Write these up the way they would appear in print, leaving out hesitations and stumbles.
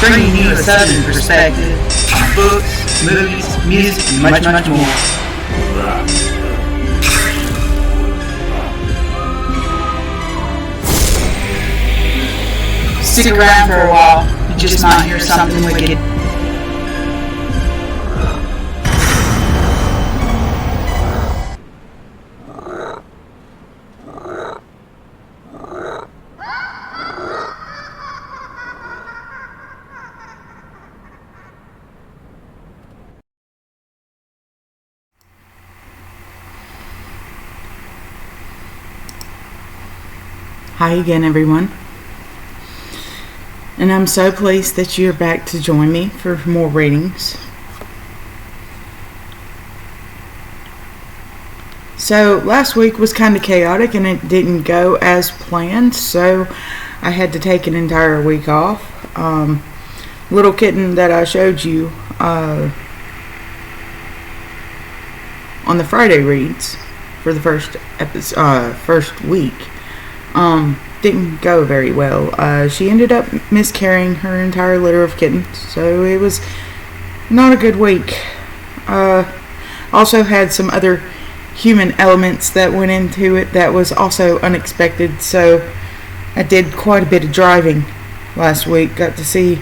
bringing you a southern perspective on books, movies, music, and much, much more. Stick around for a while, you just might hear something wicked. Hi again, everyone, and I'm so pleased that you're back to join me for more readings. So last week was kind of chaotic and it didn't go as planned, so I had to take an entire week off. Little kitten that I showed you on the Friday reads for the first week didn't go very well. She ended up miscarrying her entire litter of kittens, so it was not a good week. Also had some other human elements that went into it that was also unexpected, so I did quite a bit of driving last week. Got to see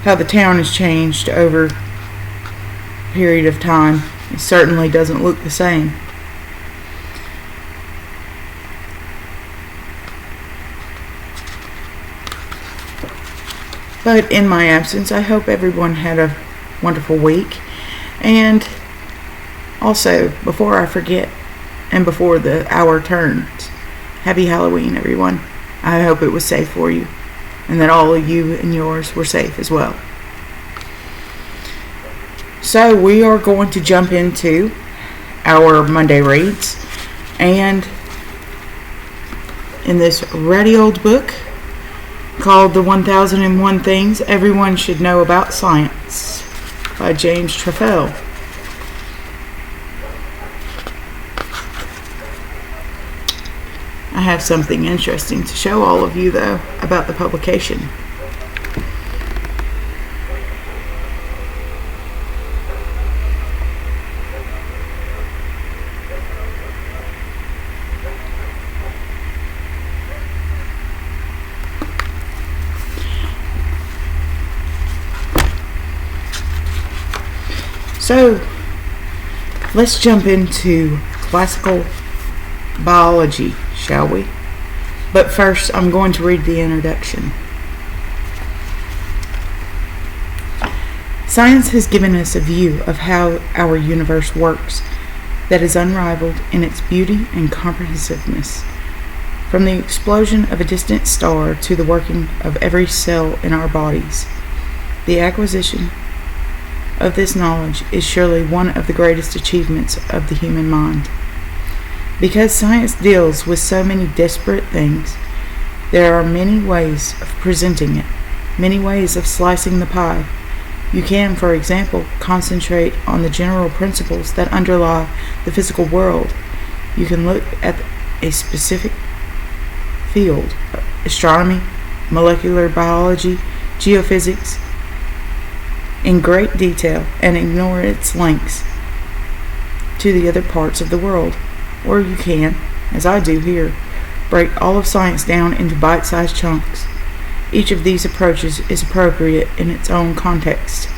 how the town has changed over a period of time. It certainly doesn't look the same. But in my absence, I hope everyone had a wonderful week. And also, before I forget, and before the hour turns, happy Halloween, everyone. I hope it was safe for you, and that all of you and yours were safe as well. So we are going to jump into our Monday reads, and in this ratty old book called The 1001 Things Everyone Should Know About Science by James Trefil. I have something interesting to show all of you, though, about the publication. So, let's jump into classical biology, shall we? But first, I'm going to read the introduction. Science has given us a view of how our universe works that is unrivaled in its beauty and comprehensiveness. From the explosion of a distant star to the working of every cell in our bodies, the acquisition of this knowledge is surely one of the greatest achievements of the human mind. Because science deals with so many disparate things, there are many ways of presenting it, many ways of slicing the pie. You can, for example, concentrate on the general principles that underlie the physical world. You can look at a specific field, astronomy, molecular biology, geophysics, in great detail and ignore its links to the other parts of the world. Or you can, as I do here, break all of science down into bite-sized chunks. Each of these approaches is appropriate in its own context.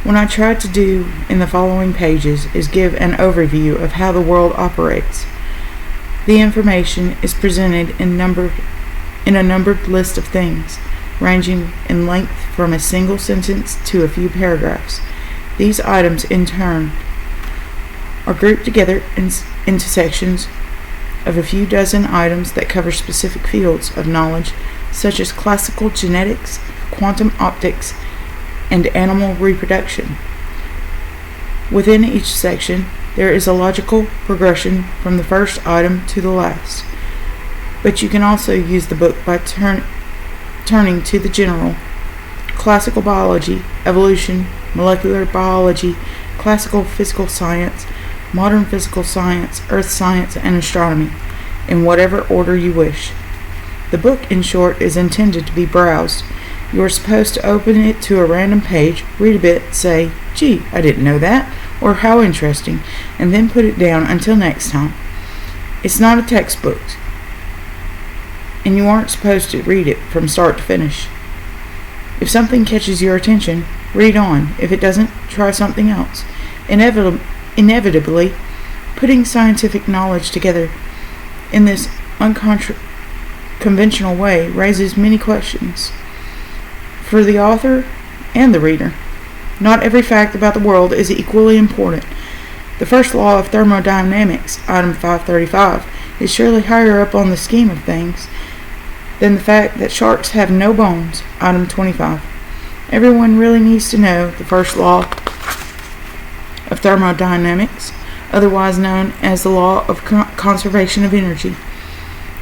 What I tried to do in the following pages is give an overview of how the world operates. The information is presented in a numbered list of things, ranging in length from a single sentence to a few paragraphs. These items, in turn, are grouped together into sections of a few dozen items that cover specific fields of knowledge, such as classical genetics, quantum optics, and animal reproduction. Within each section, there is a logical progression from the first item to the last. But you can also use the book by turning to the general, classical biology, evolution, molecular biology, classical physical science, modern physical science, earth science, and astronomy, in whatever order you wish. The book, in short, is intended to be browsed You are supposed to open it to a random page, read a bit, say, "Gee, I didn't know that," or "How interesting," and then put it down until next time. It's not a textbook, and you aren't supposed to read it from start to finish. If something catches your attention, read on. If it doesn't, try something else. Inevitably, putting scientific knowledge together in this unconventional way raises many questions for the author and the reader. Not every fact about the world is equally important. The first law of thermodynamics, item 535, is surely higher up on the scheme of things than the fact that sharks have no bones, item 25. Everyone really needs to know the first law of thermodynamics, otherwise known as the law of conservation of energy,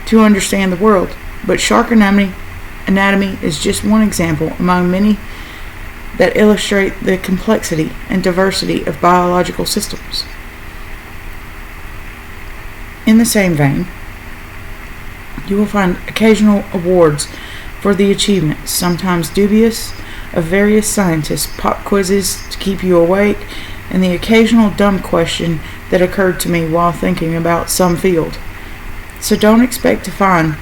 to understand the world. But shark anatomy is just one example among many that illustrate the complexity and diversity of biological systems. In the same vein, you will find occasional awards for the achievements, sometimes dubious, of various scientists, pop quizzes to keep you awake, and the occasional dumb question that occurred to me while thinking about some field. So don't expect to find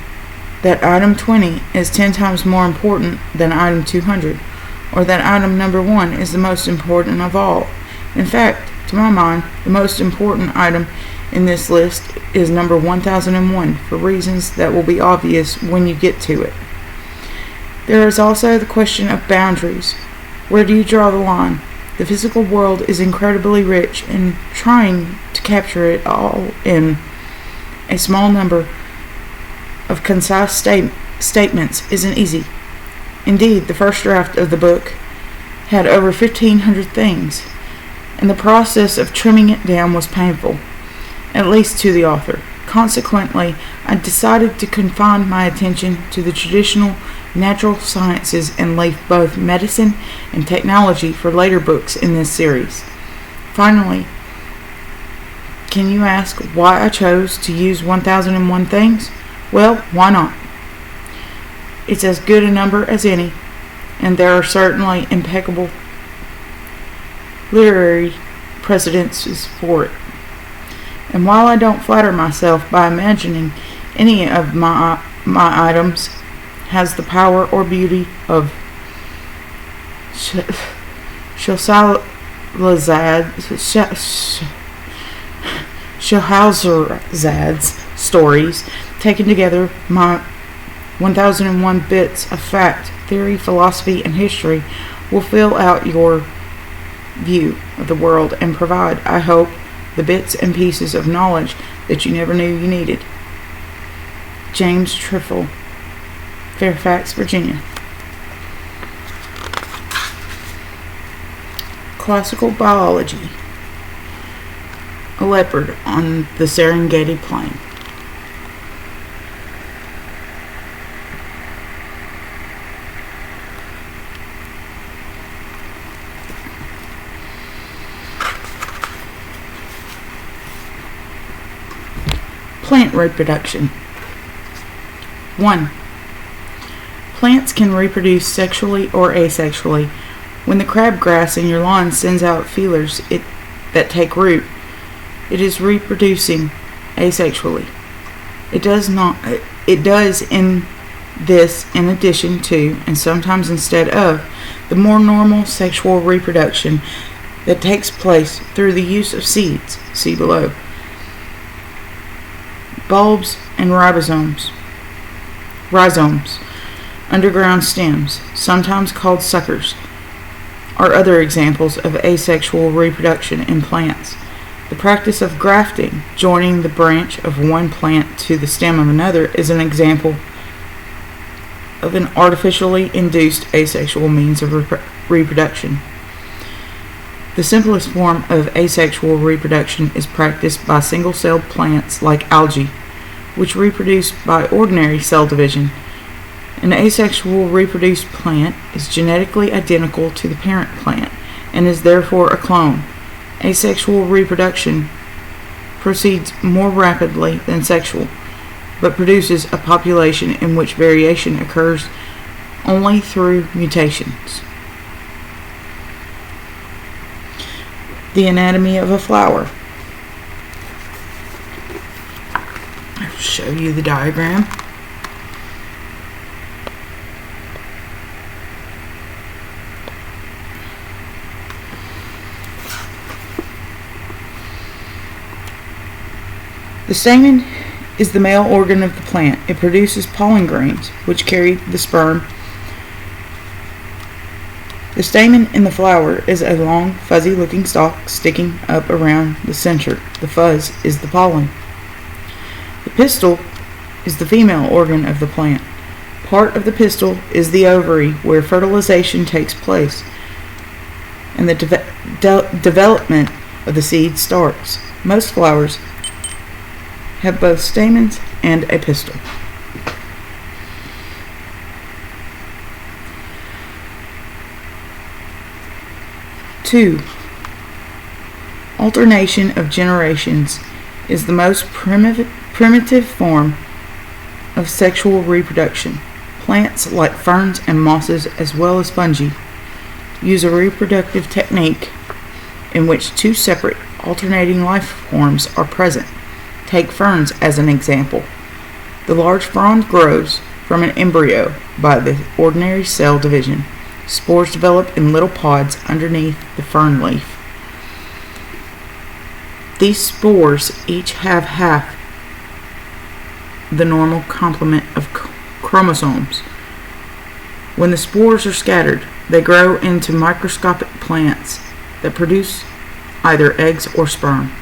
that item 20 is 10 times more important than item 200, or that item number 1 is the most important of all. In fact, to my mind, the most important item in this list is number 1001 for reasons that will be obvious when you get to it. There is also the question of boundaries. Where do you draw the line? The physical world is incredibly rich, and trying to capture it all in a small number of concise statements isn't easy. Indeed, the first draft of the book had over 1,500 things, and the process of trimming it down was painful, at least to the author. Consequently, I decided to confine my attention to the traditional natural sciences and leave both medicine and technology for later books in this series. Finally, can you ask why I chose to use 1001 things? Well, why not? It's as good a number as any, and there are certainly impeccable literary precedences for it. And while I don't flatter myself by imagining any of my items has the power or beauty of Scheherazad's stories, taken together, my 1001 bits of fact, theory, philosophy, and history will fill out your view of the world and provide, I hope, the bits and pieces of knowledge that you never knew you needed. James Trefil, Fairfax, Virginia. Classical biology. A leopard on the Serengeti plain. Plant reproduction. 1. Plants can reproduce sexually or asexually. When the crabgrass in your lawn sends out feelers that take root, it is reproducing asexually. It does in addition to, and sometimes instead of, the more normal sexual reproduction that takes place through the use of seeds, see below. Bulbs and rhizomes, underground stems, sometimes called suckers, are other examples of asexual reproduction in plants. The practice of grafting, joining the branch of one plant to the stem of another, is an example of an artificially induced asexual means of reproduction. The simplest form of asexual reproduction is practiced by single-celled plants like algae, which reproduce by ordinary cell division. An asexual reproduced plant is genetically identical to the parent plant and is therefore a clone. Asexual reproduction proceeds more rapidly than sexual, but produces a population in which variation occurs only through mutations. The anatomy of a flower. I'll show you the diagram. The stamen is the male organ of the plant. It produces pollen grains, which carry the sperm. The stamen in the flower is a long, fuzzy-looking stalk sticking up around the center. The fuzz is the pollen. The pistil is the female organ of the plant. Part of the pistil is the ovary, where fertilization takes place, and the development of the seed starts. Most flowers have both stamens and a pistil. Two, alternation of generations is the most primitive form of sexual reproduction. Plants like ferns and mosses, as well as fungi, use a reproductive technique in which two separate alternating life forms are present. Take ferns as an example. The large frond grows from an embryo by the ordinary cell division. Spores develop in little pods underneath the fern leaf. These spores each have half the normal complement of chromosomes. When the spores are scattered, they grow into microscopic plants that produce either eggs or sperm.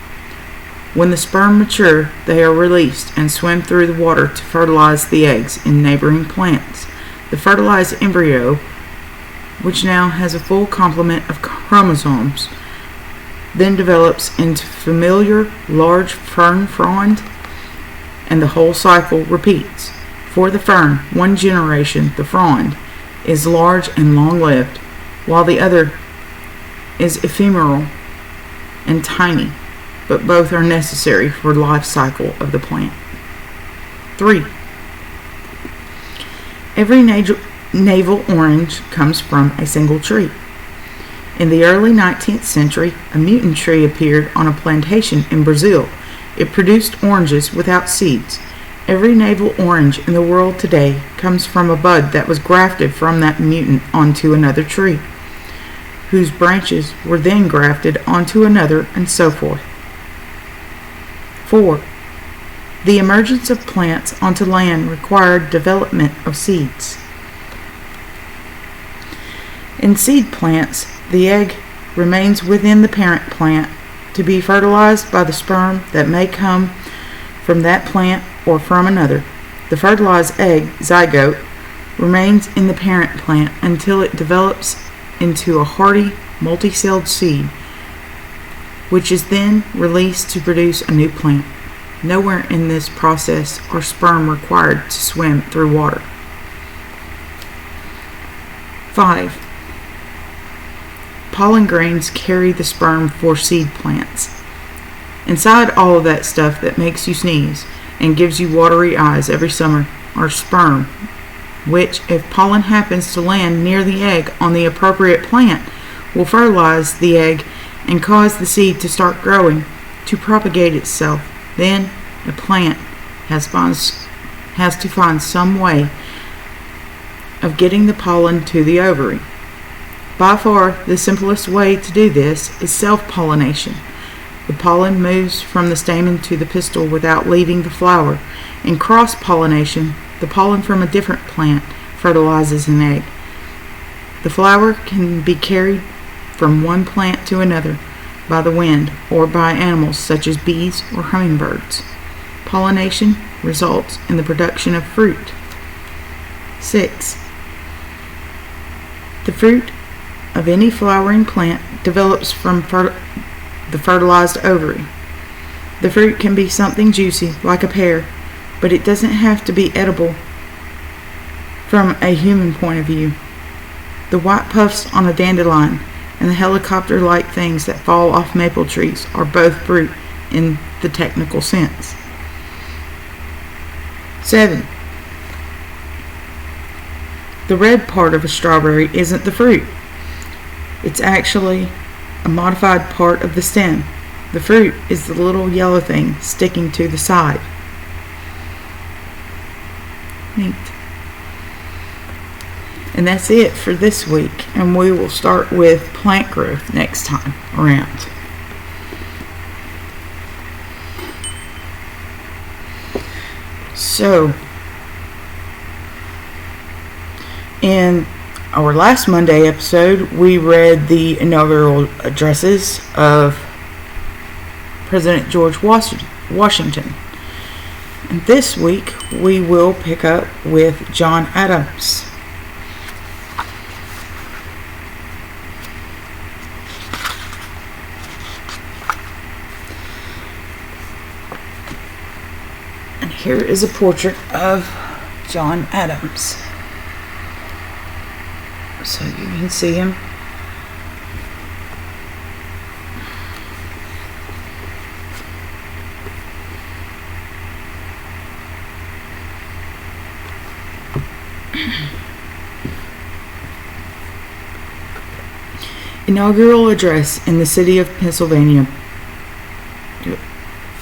When the sperm mature, they are released and swim through the water to fertilize the eggs in neighboring plants. The fertilized embryo, which now has a full complement of chromosomes, then develops into familiar large fern frond, and the whole cycle repeats. For the fern, one generation, the frond, is large and long-lived, while the other is ephemeral and tiny, but both are necessary for the life cycle of the plant. 3. Every navel orange comes from a single tree. In the early 19th century, a mutant tree appeared on a plantation in Brazil. It produced oranges without seeds. Every navel orange in the world today comes from a bud that was grafted from that mutant onto another tree, whose branches were then grafted onto another, and so forth. 4. The emergence of plants onto land required development of seeds. In seed plants, the egg remains within the parent plant to be fertilized by the sperm that may come from that plant or from another. The fertilized egg, zygote, remains in the parent plant until it develops into a hardy, multi-celled seed, which is then released to produce a new plant. Nowhere in this process are sperm required to swim through water. 5. Pollen grains carry the sperm for seed plants. Inside all of that stuff that makes you sneeze and gives you watery eyes every summer are sperm, which, if pollen happens to land near the egg on the appropriate plant, will fertilize the egg and cause the seed to start growing, to propagate itself. Then the plant has to find some way of getting the pollen to the ovary. By far, the simplest way to do this is self-pollination. The pollen moves from the stamen to the pistil without leaving the flower. In cross-pollination, the pollen from a different plant fertilizes an egg. The flower can be carried from one plant to another by the wind or by animals such as bees or hummingbirds. Pollination results in the production of fruit. 6. The fruit of any flowering plant develops from the fertilized ovary. The fruit can be something juicy, like a pear, but it doesn't have to be edible from a human point of view. The white puffs on a dandelion and the helicopter-like things that fall off maple trees are both fruit in the technical sense. 7. the red part of a strawberry isn't the fruit. It's actually a modified part of the stem. The fruit is the little yellow thing sticking to the side. Neat. And that's it for this week, and we will start with plant growth next time around. So, in our last Monday episode, we read the inaugural addresses of President George Washington. And this week, we will pick up with John Adams. And here is a portrait of John Adams. So you can see him. Inaugural address in the city of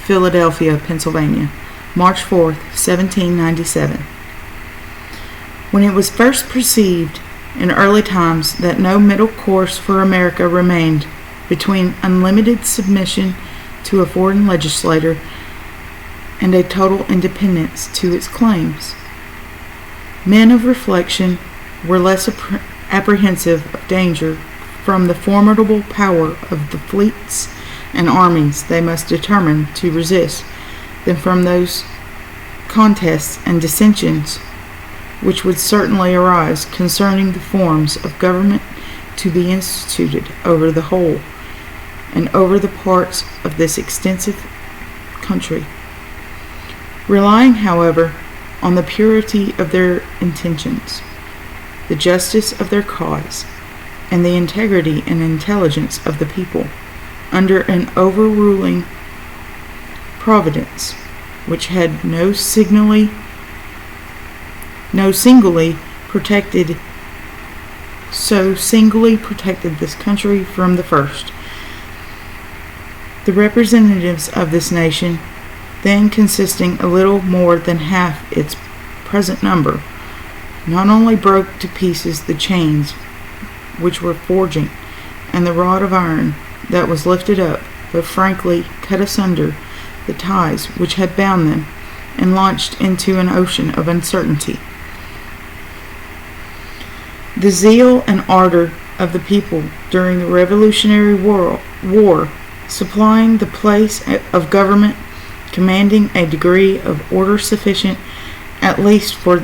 Philadelphia, Pennsylvania, March 4th, 1797. When it was first perceived in early times that no middle course for America remained between unlimited submission to a foreign legislator and a total independence to its claims, men of reflection were less apprehensive of danger from the formidable power of the fleets and armies they must determine to resist than from those contests and dissensions which would certainly arise concerning the forms of government to be instituted over the whole and over the parts of this extensive country. Relying, however, on the purity of their intentions, the justice of their cause, and the integrity and intelligence of the people, under an overruling providence which had singly protected this country from the first. The representatives of this nation, then consisting a little more than half its present number, not only broke to pieces the chains which were forging, and the rod of iron that was lifted up, but frankly cut asunder the ties which had bound them, and launched into an ocean of uncertainty. The zeal and ardor of the people during the Revolutionary War, supplying the place of government, commanding a degree of order sufficient at least for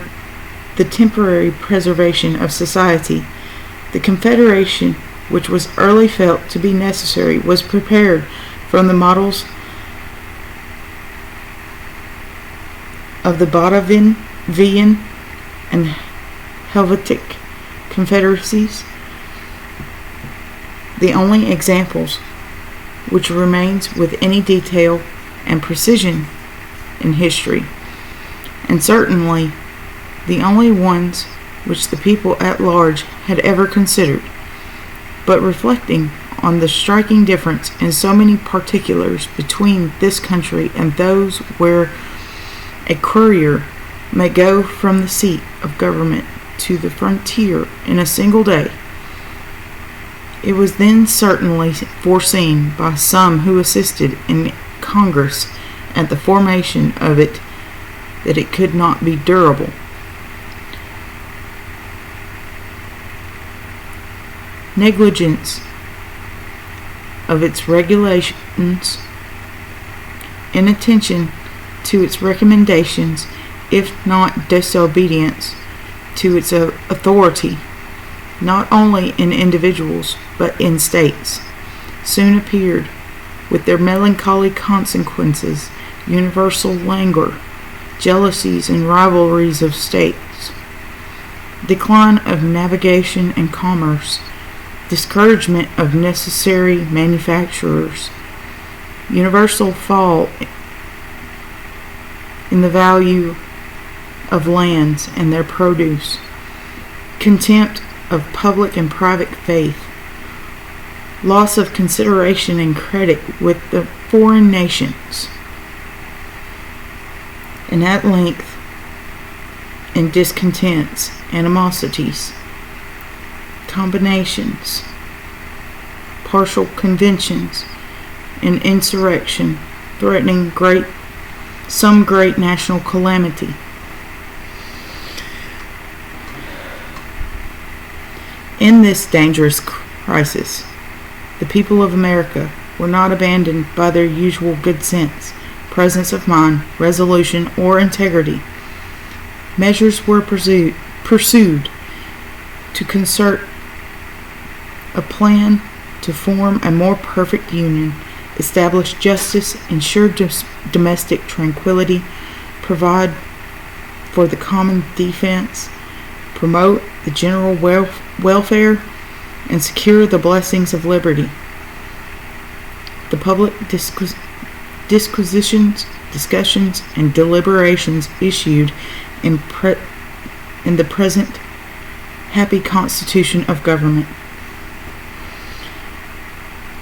the temporary preservation of society, the Confederation, which was early felt to be necessary, was prepared from the models of the Batavian and Helvetic confederacies, the only examples which remains with any detail and precision in history, and certainly the only ones which the people at large had ever considered. But reflecting on the striking difference in so many particulars between this country and those where a courier may go from the seat of government to the frontier in a single day, it was then certainly foreseen by some who assisted in Congress at the formation of it that it could not be durable. Negligence of its regulations, inattention to its recommendations, if not disobedience to its authority, not only in individuals but in states, soon appeared, with their melancholy consequences, universal languor, jealousies and rivalries of states, decline of navigation and commerce, discouragement of necessary manufacturers, universal fall in the value of lands and their produce, contempt of public and private faith, loss of consideration and credit with the foreign nations, and at length in discontents, animosities, combinations, partial conventions, and insurrection threatening some great national calamity. In this dangerous crisis, the people of America were not abandoned by their usual good sense, presence of mind, resolution, or integrity. Measures were pursued to concert a plan to form a more perfect union, establish justice, ensure domestic tranquility, provide for the common defense, promote the general welfare, and secure the blessings of liberty. The public disquisitions, discussions, and deliberations issued in the present happy constitution of government.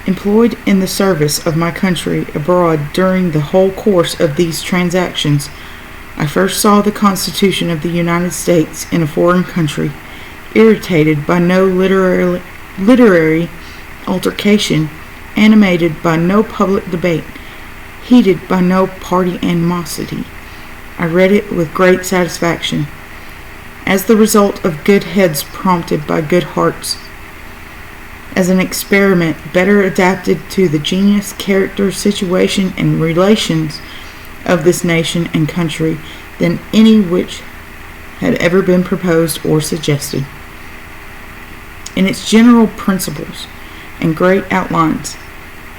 Employed in the service of my country abroad during the whole course of these transactions, I first saw the Constitution of the United States in a foreign country, irritated by no literary altercation, animated by no public debate, heated by no party animosity. I read it with great satisfaction, as the result of good heads prompted by good hearts, as an experiment better adapted to the genius, character, situation, and relations of this nation and country than any which had ever been proposed or suggested. In its general principles and great outlines,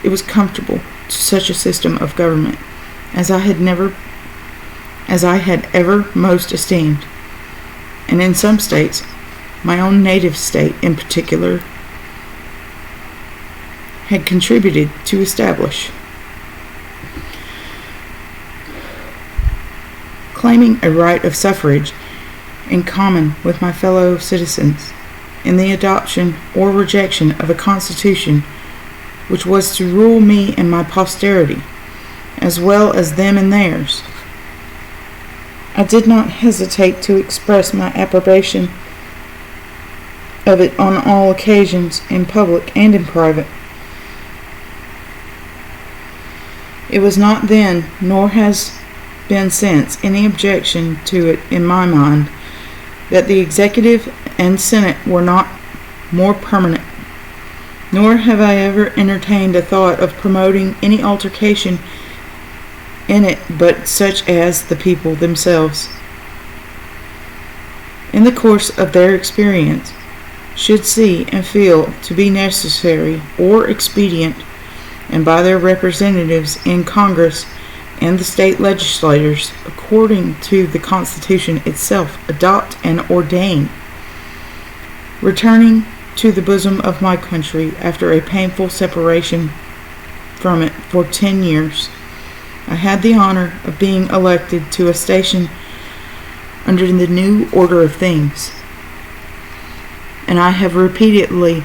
it was comfortable to such a system of government as I had ever most esteemed, and in some states, my own native state in particular, had contributed to establish. Claiming a right of suffrage in common with my fellow citizens in the adoption or rejection of a constitution which was to rule me and my posterity, as well as them and theirs, I did not hesitate to express my approbation of it on all occasions, in public and in private. It was not then, nor has been since, any objection to it in my mind that the Executive and Senate were not more permanent, nor have I ever entertained a thought of promoting any altercation in it but such as the people themselves, in the course of their experience, should see and feel to be necessary or expedient, and by their representatives in Congress and the state legislators, according to the Constitution itself, adopt and ordain. Returning to the bosom of my country after a painful separation from it for 10 years, I had the honor of being elected to a station under the new order of things, and I have repeatedly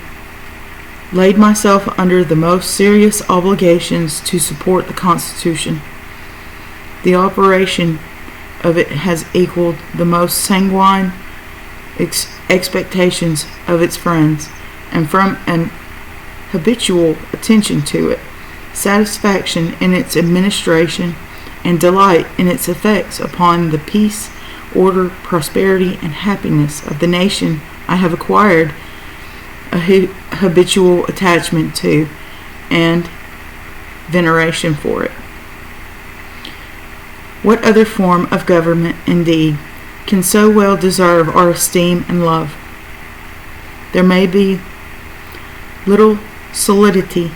laid myself under the most serious obligations to support the Constitution. The operation of it has equaled the most sanguine expectations of its friends, and from an habitual attention to it, satisfaction in its administration, and delight in its effects upon the peace, order, prosperity, and happiness of the nation, I have acquired a habitual attachment to and veneration for it. What other form of government, indeed, can so well deserve our esteem and love? There may be little solidity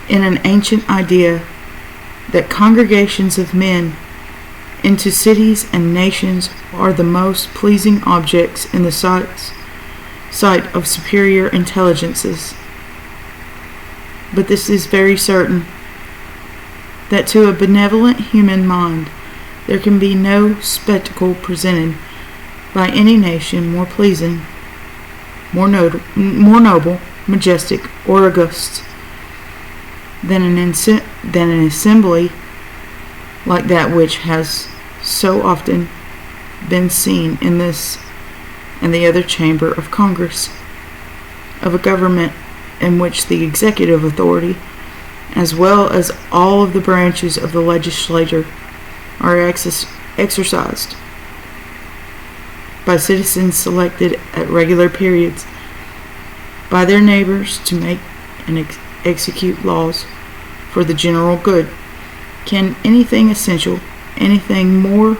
in an ancient idea that congregations of men into cities and nations are the most pleasing objects in the sight of superior intelligences. But this is very certain, that to a benevolent human mind there can be no spectacle presented by any nation more pleasing more noble, majestic, or august than an assembly like that which has so often been seen in this and the other chamber of Congress, of a government in which the executive authority, as well as all of the branches of the legislature, are exercised by citizens selected at regular periods by their neighbors to make and execute laws for the general good. Can anything essential, anything more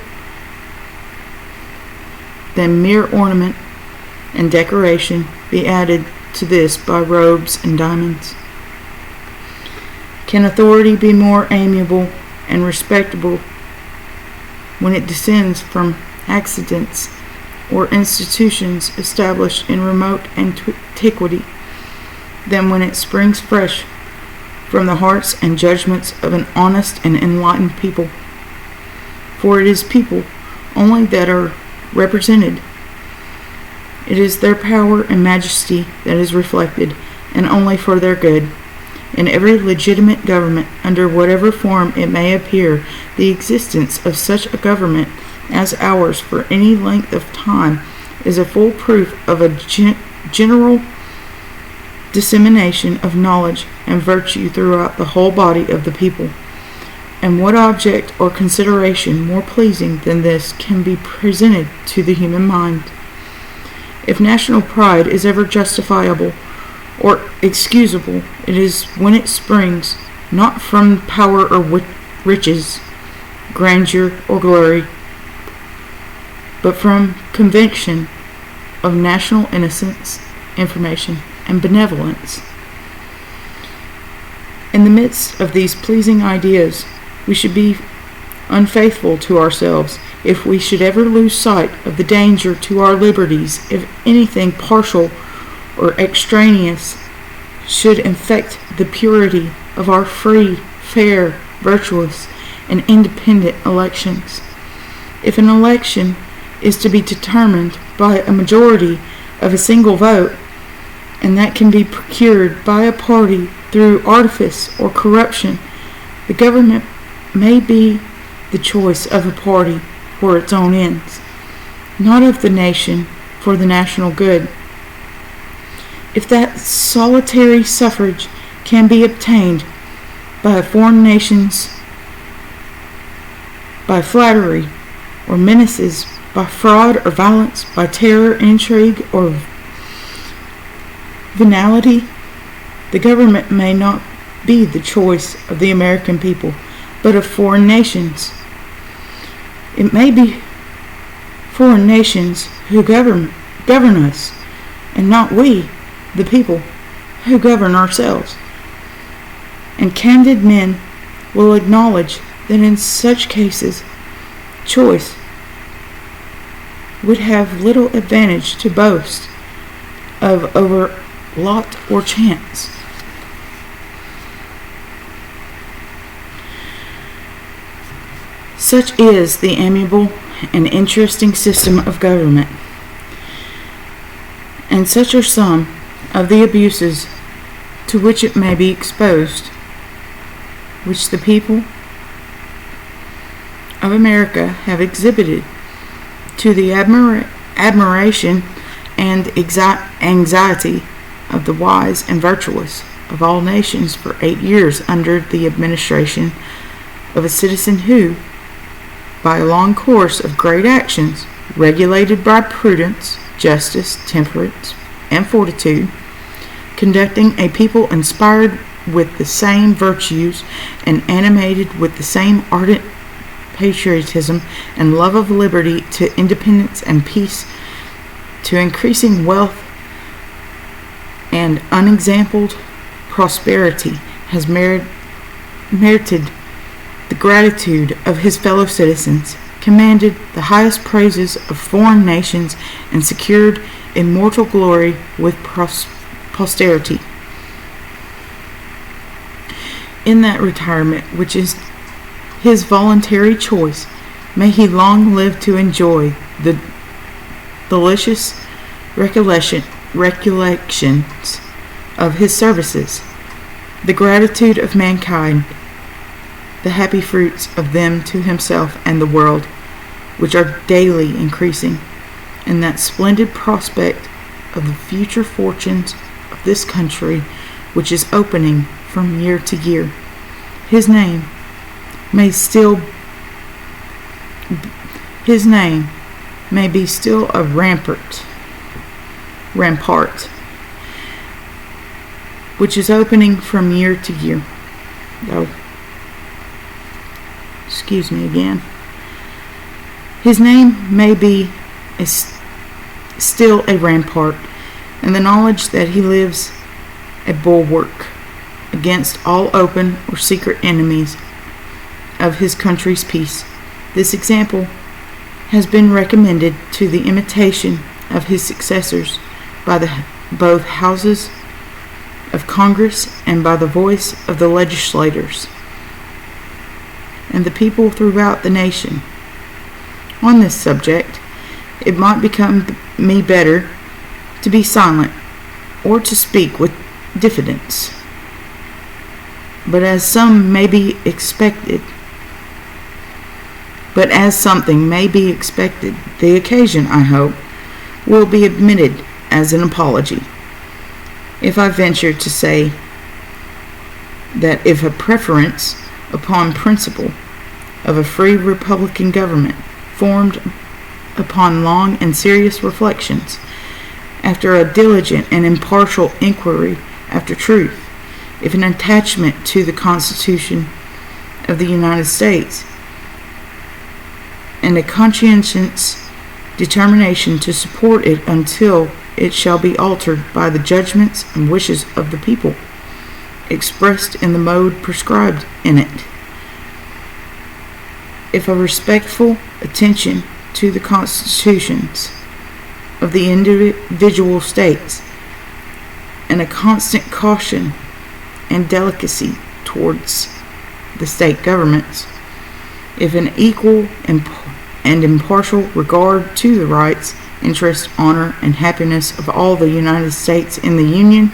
than mere ornament and decoration be added to this by robes and diamonds? Can authority be more amiable and respectable when it descends from accidents or institutions established in remote antiquity than when it springs fresh from the hearts and judgments of an honest and enlightened people? For it is people only that are represented. It is their power and majesty that is reflected, and only for their good. In every legitimate government, under whatever form it may appear, the existence of such a government as ours for any length of time is a full proof of a general dissemination of knowledge and virtue throughout the whole body of the people. And what object or consideration more pleasing than this can be presented to the human mind? If national pride is ever justifiable or excusable, it is when it springs not from power or riches, grandeur or glory, but from conviction of national innocence, information, and benevolence. In the midst of these pleasing ideas, we should be unfaithful to ourselves if we should ever lose sight of the danger to our liberties if anything partial or extraneous should infect the purity of our free, fair, virtuous, and independent elections. If an election is to be determined by a majority of a single vote, and that can be procured by a party through artifice or corruption, the government may be the choice of a party for its own ends, not of the nation for the national good. If that solitary suffrage can be obtained by foreign nations, by flattery or menaces, by fraud or violence, by terror, intrigue, or venality, the government may not be the choice of the American people, but of foreign nations. It may be foreign nations who govern us, and not we, the people, who govern ourselves. And candid men will acknowledge that in such cases, choice would have little advantage to boast of over lot or chance. Such is the amiable and interesting system of government, and such are some of the abuses to which it may be exposed, which the people of America have exhibited to the admiration and anxiety of the wise and virtuous of all nations for 8 years under the administration of a citizen who, by a long course of great actions, regulated by prudence, justice, temperance, and fortitude, conducting a people inspired with the same virtues and animated with the same ardent patriotism and love of liberty, to independence and peace, to increasing wealth and unexampled prosperity, has merited the gratitude of his fellow citizens, commanded the highest praises of foreign nations, and secured immortal glory with posterity. In that retirement which is his voluntary choice, may he long live to enjoy the delicious recollection recollections of his services, the gratitude of mankind, the happy fruits of them to himself and the world, which are daily increasing, and that splendid prospect of the future fortunes of this country, which is opening from year to year. His name may be still a rampart, which is opening from year to year. Excuse me again. His name may be still a rampart, and the knowledge that he lives a bulwark against all open or secret enemies of his country's peace. This example has been recommended to the imitation of his successors by both houses of Congress and by the voice of the legislators and the people throughout the nation. On this subject, it might become me better to be silent or to speak with diffidence. But as something may be expected, the occasion, I hope, will be admitted as an apology. If I venture to say that if a preference upon principle of a free republican government formed upon long and serious reflections, after a diligent and impartial inquiry after truth, if an attachment to the Constitution of the United States, and a conscientious determination to support it until it shall be altered by the judgments and wishes of the people, expressed in the mode prescribed in it, if a respectful attention to the constitutions of the individual states, and a constant caution and delicacy towards the state governments, if an equal and impartial regard to the rights, interest, honor, and happiness of all the United States in the Union,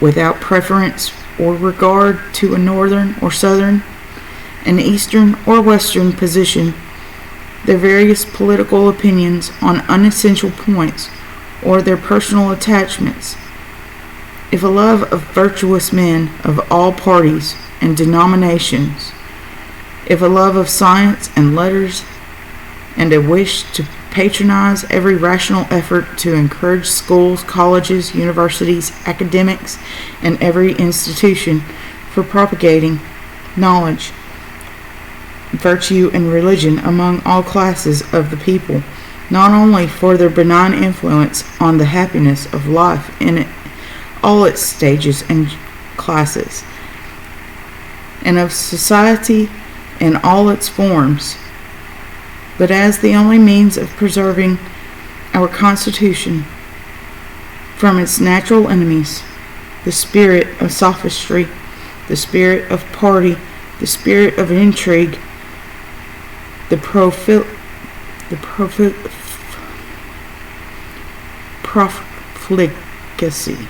without preference or regard to a northern or southern, an eastern or western position, their various political opinions on unessential points, or their personal attachments, if a love of virtuous men of all parties and denominations, if a love of science and letters, and a wish to patronize every rational effort to encourage schools, colleges, universities, academics, and every institution for propagating knowledge, virtue, and religion among all classes of the people, not only for their benign influence on the happiness of life in all its stages and classes, and of society in all its forms, but as the only means of preserving our Constitution from its natural enemies, the spirit of sophistry, the spirit of party, the spirit of intrigue, the profligacy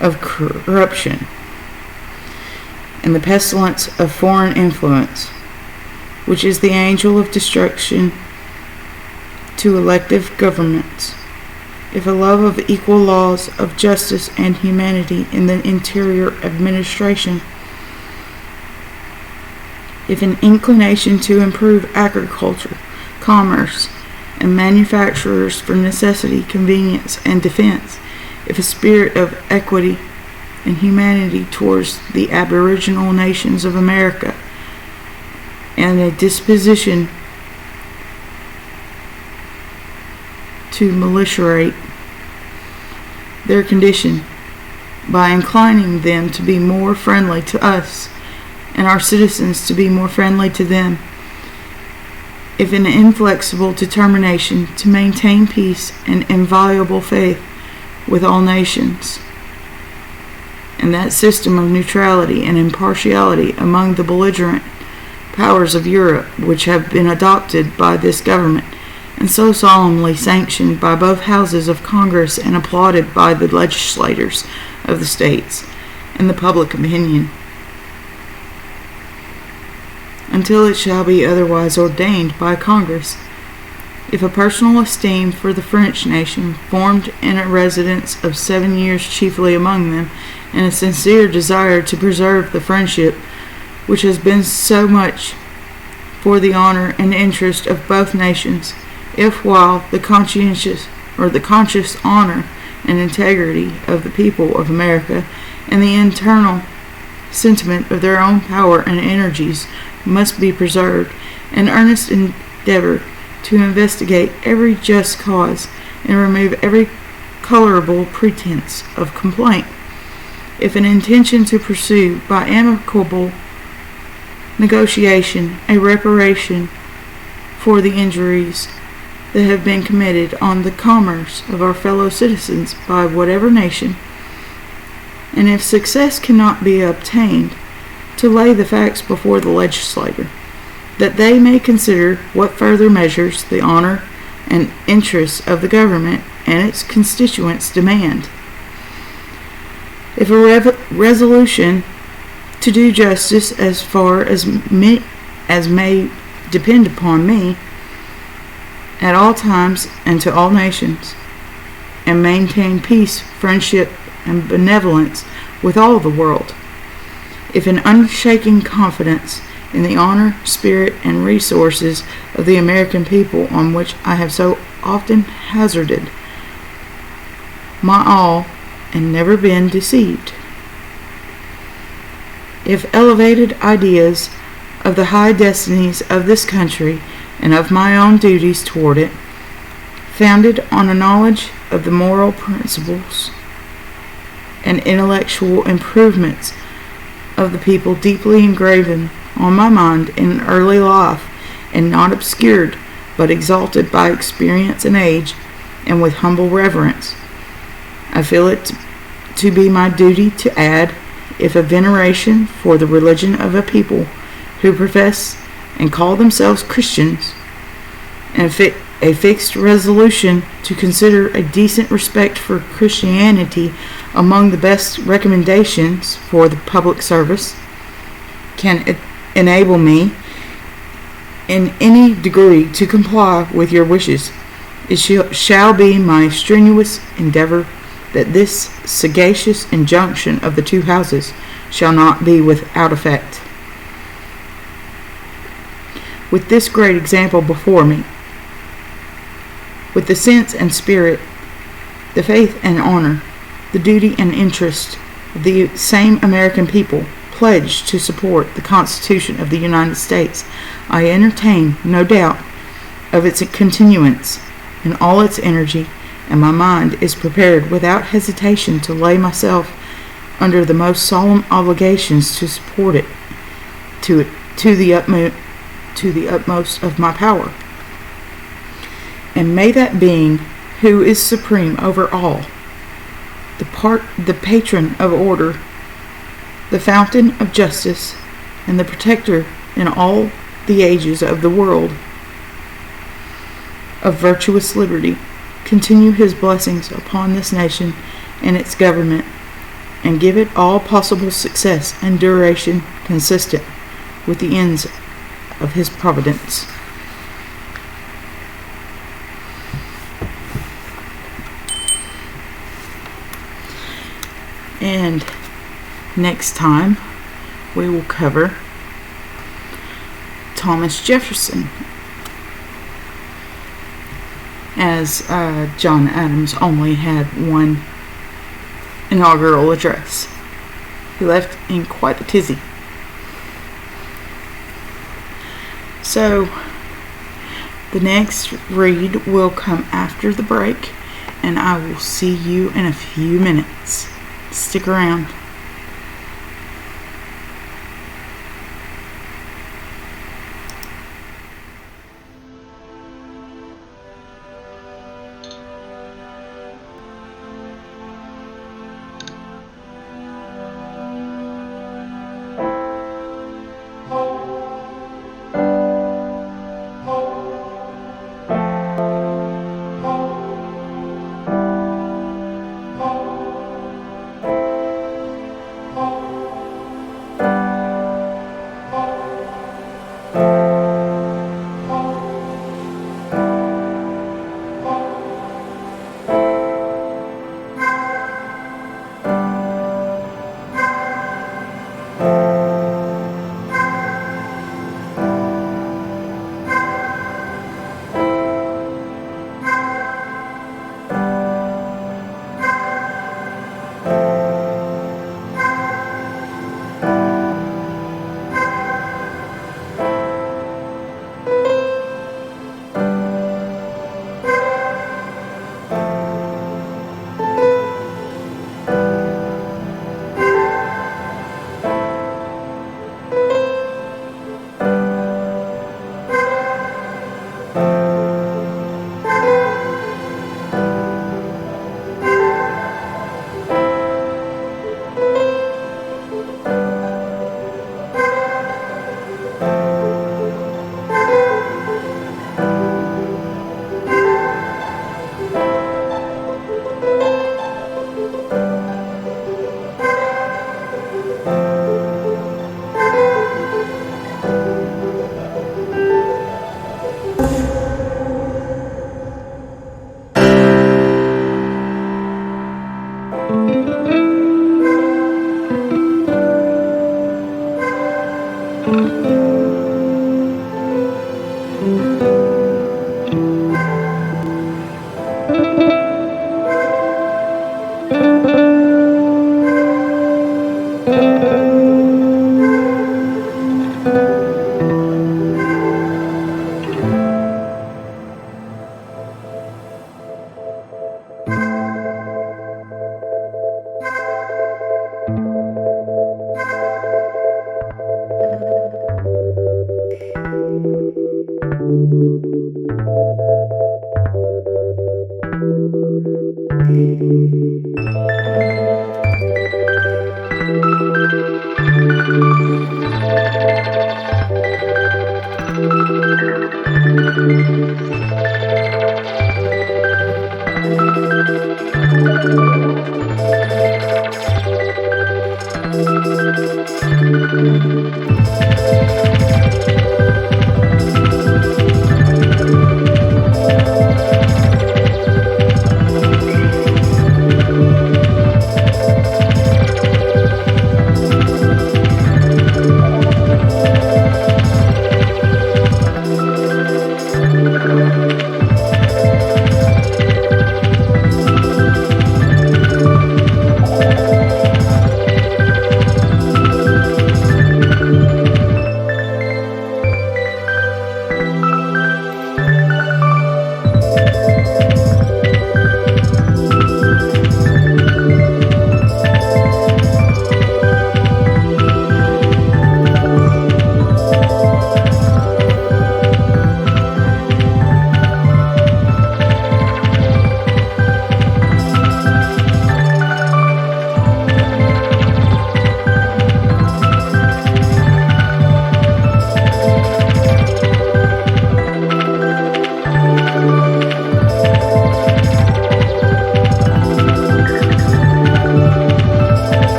of corruption, and the pestilence of foreign influence, which is the angel of destruction to elective governments, if a love of equal laws of justice and humanity in the interior administration, if an inclination to improve agriculture, commerce, and manufacturers for necessity, convenience, and defense, if a spirit of equity and humanity towards the aboriginal nations of America, and a disposition to ameliorate their condition by inclining them to be more friendly to us and our citizens to be more friendly to them, if an inflexible determination to maintain peace and inviolable faith with all nations, and that system of neutrality and impartiality among the belligerent powers of Europe which have been adopted by this government, and so solemnly sanctioned by both houses of Congress and applauded by the legislators of the states and the public opinion, until it shall be otherwise ordained by Congress. If a personal esteem for the French nation, formed in a residence of 7 years chiefly among them, and a sincere desire to preserve the friendship which has been so much for the honor and interest of both nations, if while the conscious honor and integrity of the people of America and the internal sentiment of their own power and energies must be preserved, an earnest endeavor to investigate every just cause and remove every colorable pretense of complaint, if an intention to pursue by amicable negotiation a reparation for the injuries that have been committed on the commerce of our fellow citizens by whatever nation, and if success cannot be obtained, to lay the facts before the legislature, that they may consider what further measures the honor and interests of the government and its constituents demand. If a resolution to do justice as far as may depend upon me, at all times and to all nations, and maintain peace, friendship, and benevolence with all the world, if an unshaken confidence in the honor, spirit, and resources of the American people, on which I have so often hazarded my all and never been deceived, if elevated ideas of the high destinies of this country and of my own duties toward it, founded on a knowledge of the moral principles and intellectual improvements of the people, deeply engraven on my mind in early life, and not obscured but exalted by experience and age, and with humble reverence, I feel it to be my duty to add, if a veneration for the religion of a people who profess and call themselves Christians, and a fixed resolution to consider a decent respect for Christianity among the best recommendations for the public service, can enable me in any degree to comply with your wishes, it shall be my strenuous endeavor that this sagacious injunction of the two houses shall not be without effect. With this great example before me, with the sense and spirit, the faith and honor, the duty and interest of the same American people pledged to support the Constitution of the United States, I entertain no doubt of its continuance in all its energy, and my mind is prepared without hesitation to lay myself under the most solemn obligations to support it to the utmost of my power. And may that being who is supreme over all, the patron of order, the fountain of justice, and the protector in all the ages of the world of virtuous liberty, continue his blessings upon this nation and its government, and give it all possible success and duration consistent with the ends of his providence. And next time we will cover Thomas Jefferson, as John Adams only had one inaugural address. He left in quite a tizzy. So the next read will come after the break, and I will see you in a few minutes. Stick around.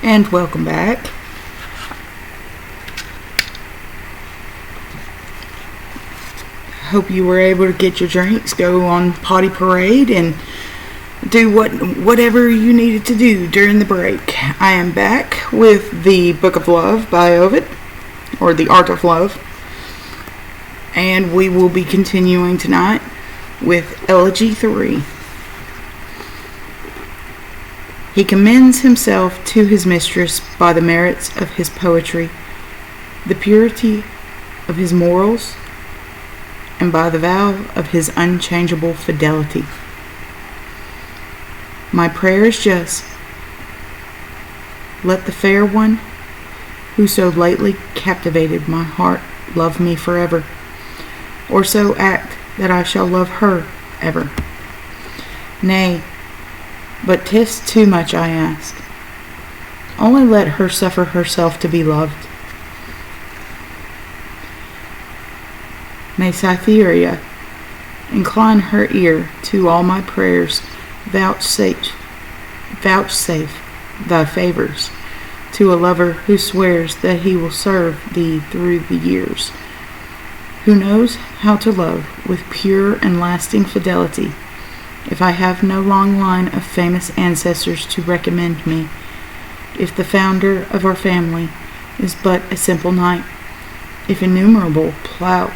And welcome back. Hope you were able to get your drinks, go on potty parade, and do whatever you needed to do during the break. I am back with the Book of Love by Ovid, or The Art of Love. And we will be continuing tonight with Elegy 3. He commends himself to his mistress by the merits of his poetry, the purity of his morals, and by the vow of his unchangeable fidelity. My prayer is just, let the fair one who so lately captivated my heart love me forever, or so act that I shall love her ever. Nay, but 'tis too much I ask. Only let her suffer herself to be loved. May Cytherea incline her ear to all my prayers, vouchsafe thy favors to a lover who swears that he will serve thee through the years, who knows how to love with pure and lasting fidelity. If I have no long line of famous ancestors to recommend me, if the founder of our family is but a simple knight, if innumerable plows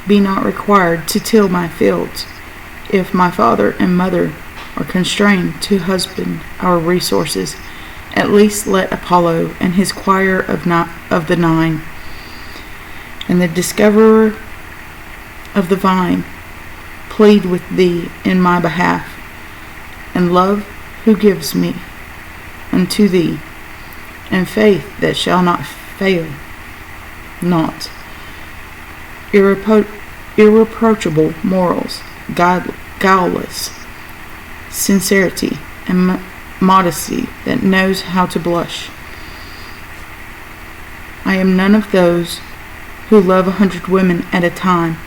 be not required to till my fields, if my father and mother are constrained to husband our resources, at least let Apollo and his choir of the nine, and the discoverer of the vine, plead with thee in my behalf, and love who gives me unto thee, and faith that shall not fail, not irreproachable morals, guileless sincerity, and modesty that knows how to blush. I am none of those who love 100 women at a time.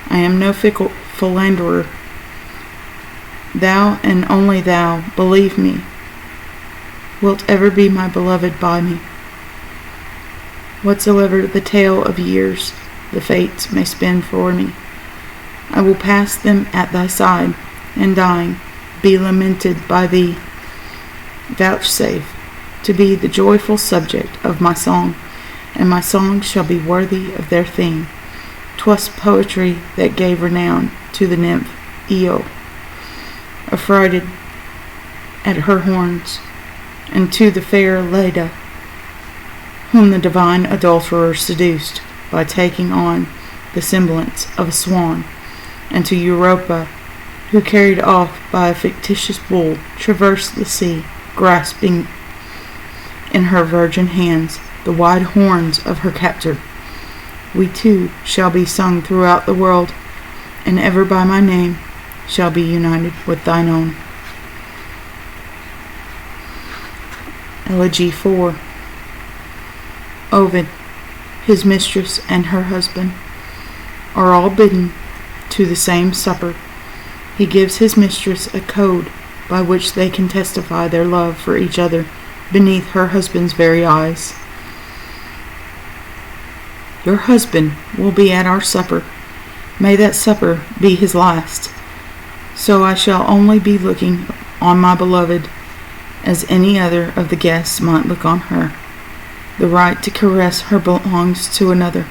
I am no fickle philanderer. Thou and only thou, believe me, wilt ever be my beloved by me. Whatsoever the tale of years the fates may spin for me, I will pass them at thy side, and dying, be lamented by thee. Vouchsafe to be the joyful subject of my song, and my song shall be worthy of their theme. 'Twas poetry that gave renown to the nymph Io, affrighted at her horns, and to the fair Leda, whom the divine adulterer seduced by taking on the semblance of a swan, and to Europa, who carried off by a fictitious bull traversed the sea, grasping in her virgin hands the wide horns of her captor. We too shall be sung throughout the world, and ever by my name shall be united with thine own. Elegy 4. Ovid, his mistress, and her husband are all bidden to the same supper. He gives his mistress a code by which they can testify their love for each other beneath her husband's very eyes. Your husband will be at our supper. May that supper be his last. So I shall only be looking on my beloved as any other of the guests might look on her. The right to caress her belongs to another,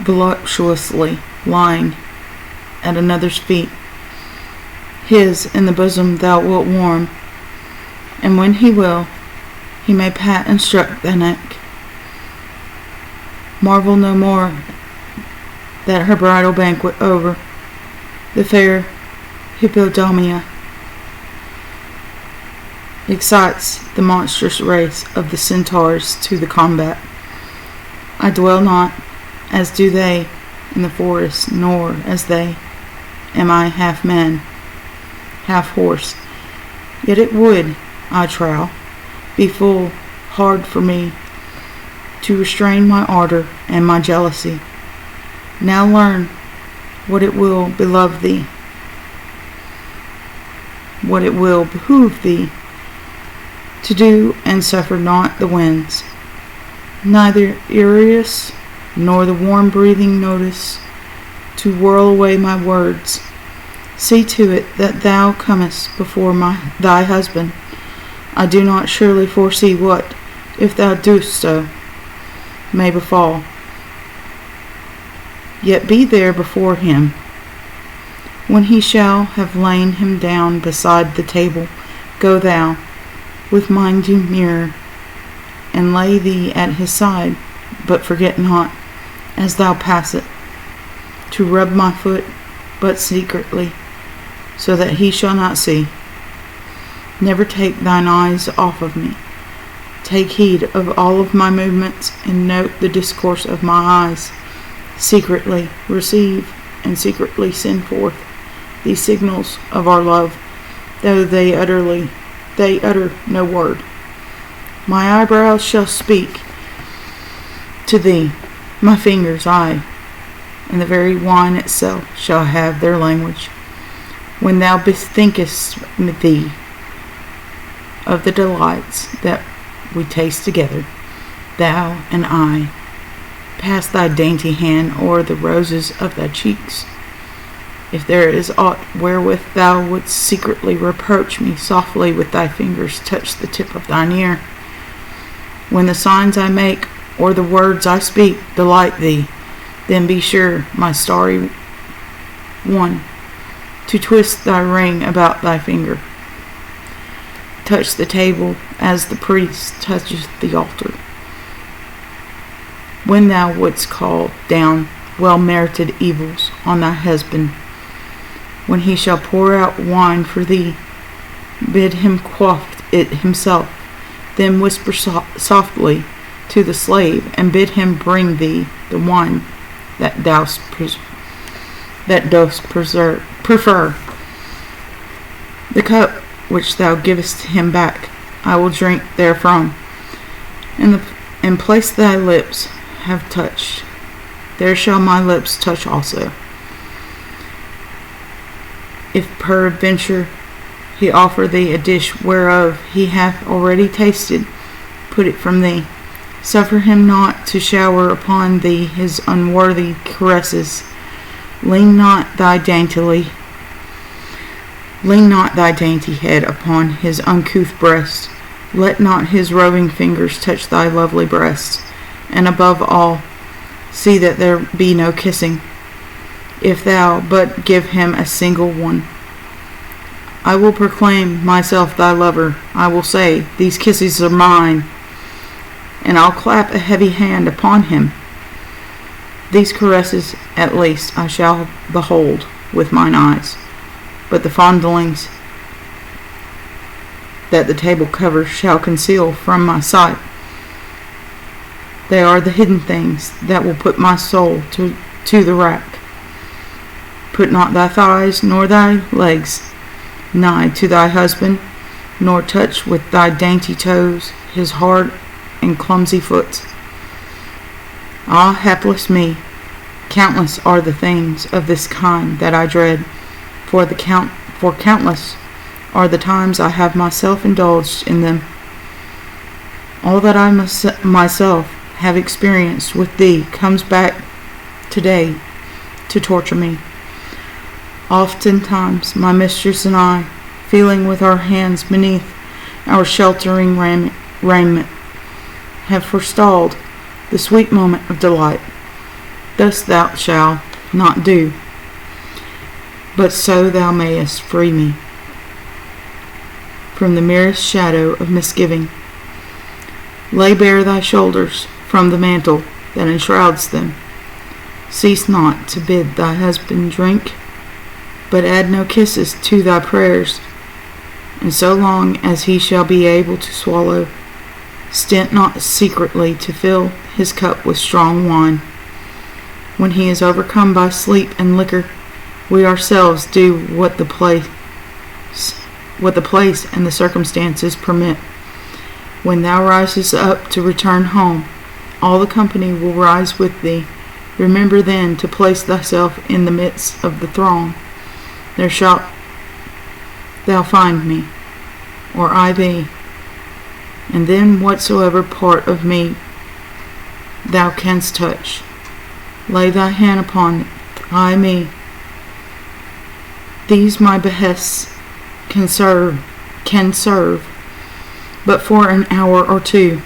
voluptuously lying at another's feet. His in the bosom thou wilt warm, and when he will, he may pat and stroke thy neck. Marvel no more that her bridal banquet over, the fair Hippodamia excites the monstrous race of the centaurs to the combat. I dwell not, as do they, in the forest, nor, as they, am I half man, half horse. Yet it would, I trow, be full hard for me to restrain my ardor and my jealousy. Now learn what it will behoove thee, to do, and suffer not the winds, neither Eris nor the warm-breathing Notus, to whirl away my words. See to it that thou comest before thy husband. I do not surely foresee what, if thou dost so, may befall. Yet be there before him. When he shall have lain him down beside the table, go thou, with mind due mirror, and lay thee at his side, but forget not, as thou pass it, to rub my foot, but secretly, so that he shall not see. Never take thine eyes off of me. Take heed of all of my movements, and note the discourse of my eyes. Secretly receive, and secretly send forth these signals of our love, though they utter no word. My eyebrows shall speak to thee, my fingers, aye, and the very wine itself shall have their language. When thou bethinkest thee of the delights that we taste together, thou and I, pass thy dainty hand o'er the roses of thy cheeks. If there is aught wherewith thou wouldst secretly reproach me, softly with thy fingers touch the tip of thine ear. When the signs I make, or the words I speak, delight thee, then be sure, my starry one, to twist thy ring about thy finger. Touch the table as the priest toucheth the altar. When thou wouldst call down well-merited evils on thy husband, When he shall pour out wine for thee, bid him quaff it himself. Then whisper softly to the slave, and bid him bring thee the wine that dost prefer. The cup which thou givest him back, I will drink therefrom, and place thy lips have touched. There shall my lips touch also. If peradventure he offer thee a dish whereof he hath already tasted, put it from thee. Suffer him not to shower upon thee his unworthy caresses. Lean not thy dainty head upon his uncouth breast. Let not his roving fingers touch thy lovely breast. And above all, see that there be no kissing. If thou but give him a single one, I will proclaim myself thy lover. I will say, these kisses are mine, and I'll clap a heavy hand upon him. These caresses at least I shall behold with mine eyes, but the fondlings that the table covers shall conceal from my sight. They are the hidden things that will put my soul to the rack. Put not thy thighs nor thy legs nigh to thy husband, nor touch with thy dainty toes his hard and clumsy foot. Ah, hapless me! Countless are the things of this kind that I dread, for countless are the times I have myself indulged in them. All that I myself have experienced with thee comes back today to torture me. Oftentimes my mistress and I, feeling with our hands beneath our sheltering raiment, have forestalled the sweet moment of delight. Thus thou shalt not do, but so thou mayest free me from the merest shadow of misgiving. Lay bare thy shoulders from the mantle that enshrouds them. Cease not to bid thy husband drink, but add no kisses to thy prayers, and so long as he shall be able to swallow, stint not secretly to fill his cup with strong wine. When he is overcome by sleep and liquor, we ourselves do what the place and the circumstances permit. When thou risest up to return home, all the company will rise with thee. Remember then to place thyself in the midst of the throng. There shalt thou find me, or I thee, and then whatsoever part of me thou canst touch, lay thy hand upon me. These my behests can serve but for an hour or two.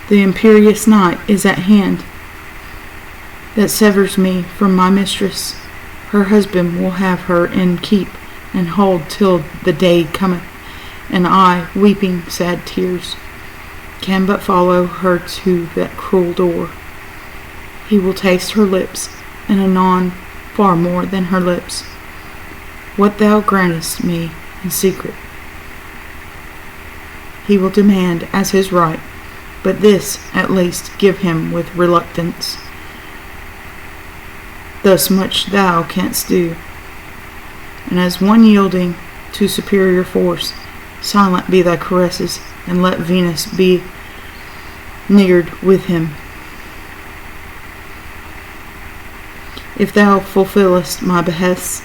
The imperious night is at hand that severs me from my mistress. Her husband will have her in keep and hold till the day cometh, and I, weeping sad tears, can but follow her to that cruel door. He will taste her lips, and anon far more than her lips. What thou grantest me in secret, he will demand as his right, but this at least give him with reluctance. Thus much thou canst do, and as one yielding to superior force, silent be thy caresses, and let Venus be niggard with him. If thou fulfillest my behests,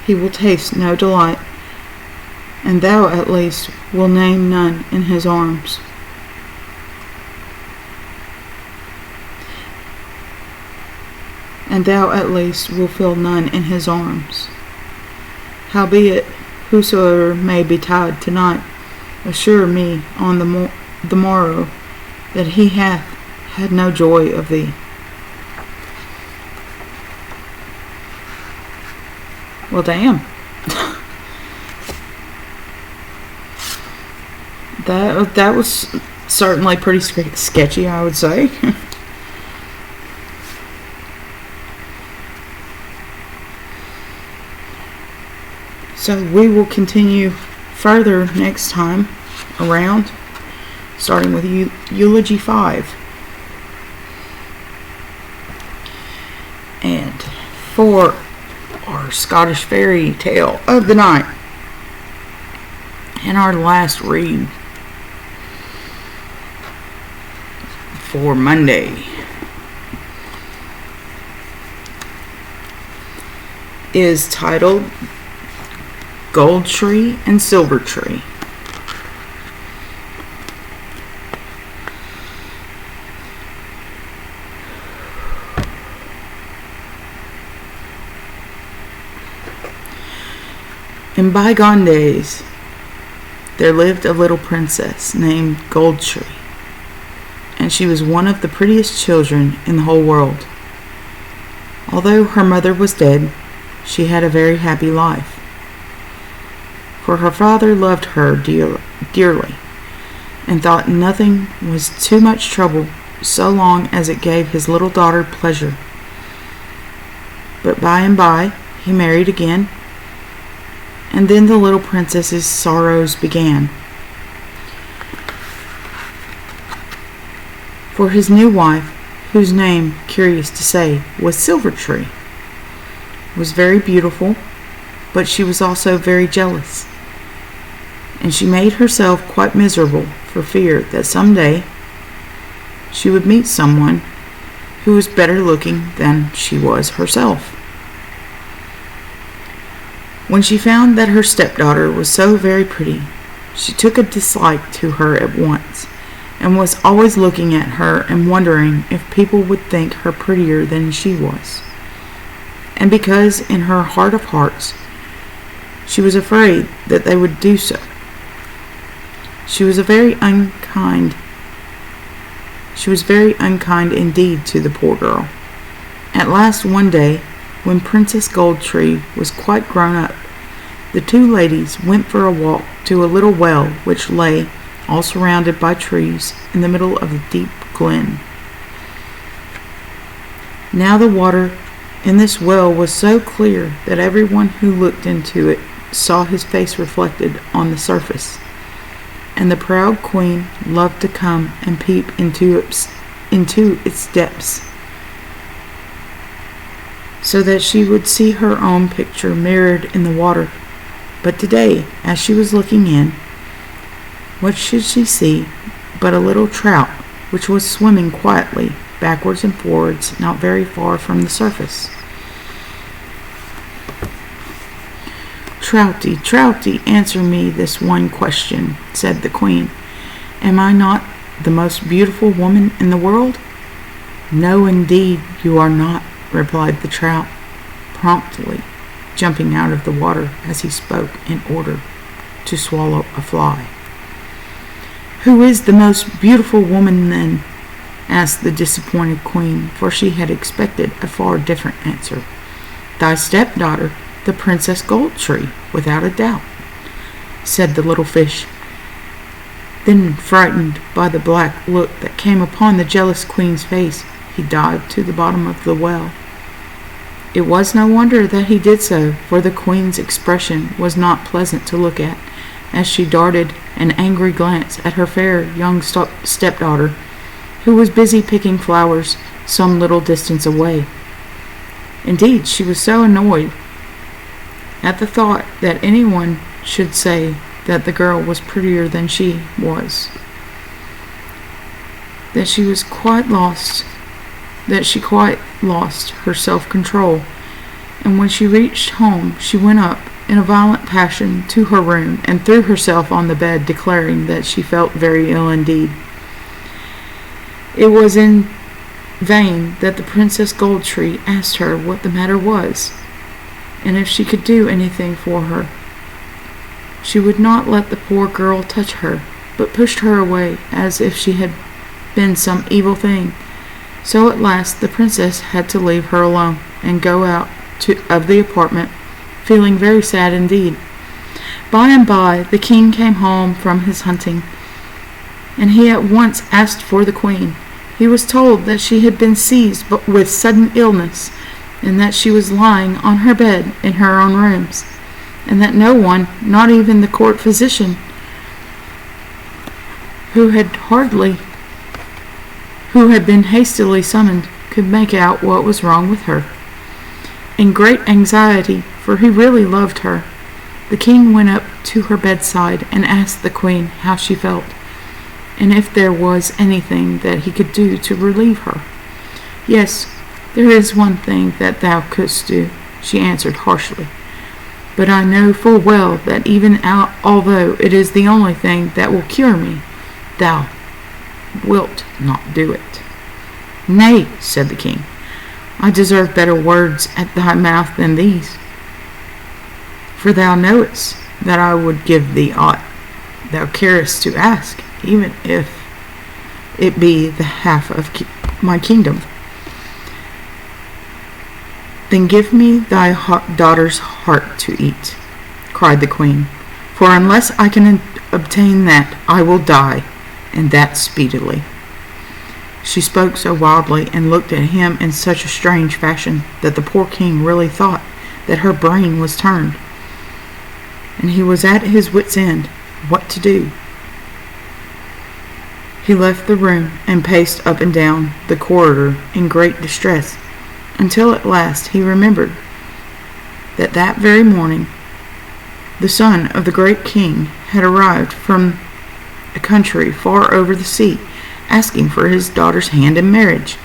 he will taste no delight, and thou at least will name none in his arms. And thou at least will feel none in his arms. Howbeit, whosoever may betide tonight, assure me on the morrow that he hath had no joy of thee. Well, damn. That was certainly pretty sketchy, I would say. So we will continue further next time around, starting with Elegy 5. And for our Scottish fairy tale of the night, and our last read for Monday is titled Goldtree&Silvertree. In bygone days, there lived a little princess named Goldtree, and she was one of the prettiest children in the whole world. Although her mother was dead, she had a very happy life, for her father loved her dearly, and thought nothing was too much trouble so long as it gave his little daughter pleasure. But by and by, he married again, and then the little princess's sorrows began. For his new wife, whose name, curious to say, was Silvertree, was very beautiful, but she was also very jealous, and she made herself quite miserable for fear that someday she would meet someone who was better looking than she was herself. When she found that her stepdaughter was so very pretty, she took a dislike to her at once, and was always looking at her and wondering if people would think her prettier than she was. And because in her heart of hearts she was afraid that they would do so, she was very unkind indeed to the poor girl. At last one day, when Princess Goldtree was quite grown up, the two ladies went for a walk to a little well which lay, all surrounded by trees, in the middle of a deep glen. Now the water in this well was so clear that everyone who looked into it saw his face reflected on the surface, and the proud queen loved to come and peep into its depths, so that she would see her own picture mirrored in the water. But today, as she was looking in, what should she see but a little trout which was swimming quietly backwards and forwards not very far from the surface. "Troutie, Troutie, answer me this one question," said the queen. "Am I not the most beautiful woman in the world?" "No, indeed, you are not," replied the trout, promptly jumping out of the water as he spoke in order to swallow a fly. "Who is the most beautiful woman then?" asked the disappointed queen, for she had expected a far different answer. "Thy stepdaughter, the Princess Goldtree, without a doubt," said the little fish. Then, frightened by the black look that came upon the jealous queen's face, he dived to the bottom of the well. It was no wonder that he did so, for the queen's expression was not pleasant to look at, as she darted an angry glance at her fair young stepdaughter, who was busy picking flowers some little distance away. Indeed, she was so annoyed at the thought that anyone should say that the girl was prettier than she was, that she quite lost her self-control, and when she reached home she went up in a violent passion to her room and threw herself on the bed, declaring that she felt very ill indeed. It was in vain that the Princess Goldtree asked her what the matter was, and if she could do anything for her. She would not let the poor girl touch her, but pushed her away as if she had been some evil thing. So at last the princess had to leave her alone and go out of the apartment, feeling very sad indeed. By and by the king came home from his hunting, and he at once asked for the queen. He was told that she had been seized with sudden illness, and that she was lying on her bed in her own rooms. and that no one, not even the court physician, who had been hastily summoned, could make out what was wrong with her. In great anxiety, for he really loved her, the king went up to her bedside and asked the queen how she felt, and if there was anything that he could do to relieve her. "Yes, there is one thing that thou couldst do," she answered harshly. "But I know full well that even although it is the only thing that will cure me, thou wilt not do it." "Nay," said the king, "I deserve better words at thy mouth than these. For thou knowest that I would give thee aught thou carest to ask, even if it be the half of my kingdom." "Then give me thy daughter's heart to eat," cried the queen, "for unless I can obtain that, I will die, and that speedily." She spoke so wildly and looked at him in such a strange fashion that the poor king really thought that her brain was turned, and he was at his wit's end what to do. He left the room and paced up and down the corridor in great distress, until at last he remembered that that very morning the son of the great king had arrived from a country far over the sea, asking for his daughter's hand in marriage.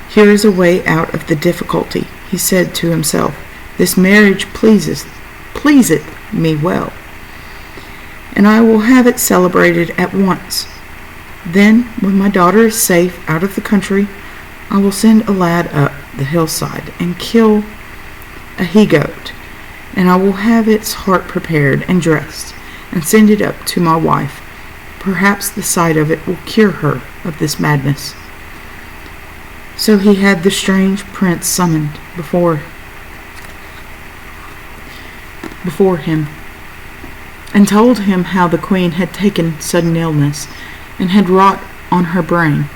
"Here is a way out of the difficulty," he said to himself. "This marriage pleaseth me well, and I will have it celebrated at once. Then, when my daughter is safe out of the country, I will send a lad up the hillside and kill a he-goat, and I will have its heart prepared and dressed, and send it up to my wife. Perhaps the sight of it will cure her of this madness." So he had the strange prince summoned before him, and told him how the queen had taken sudden illness, and had wrought on her brain,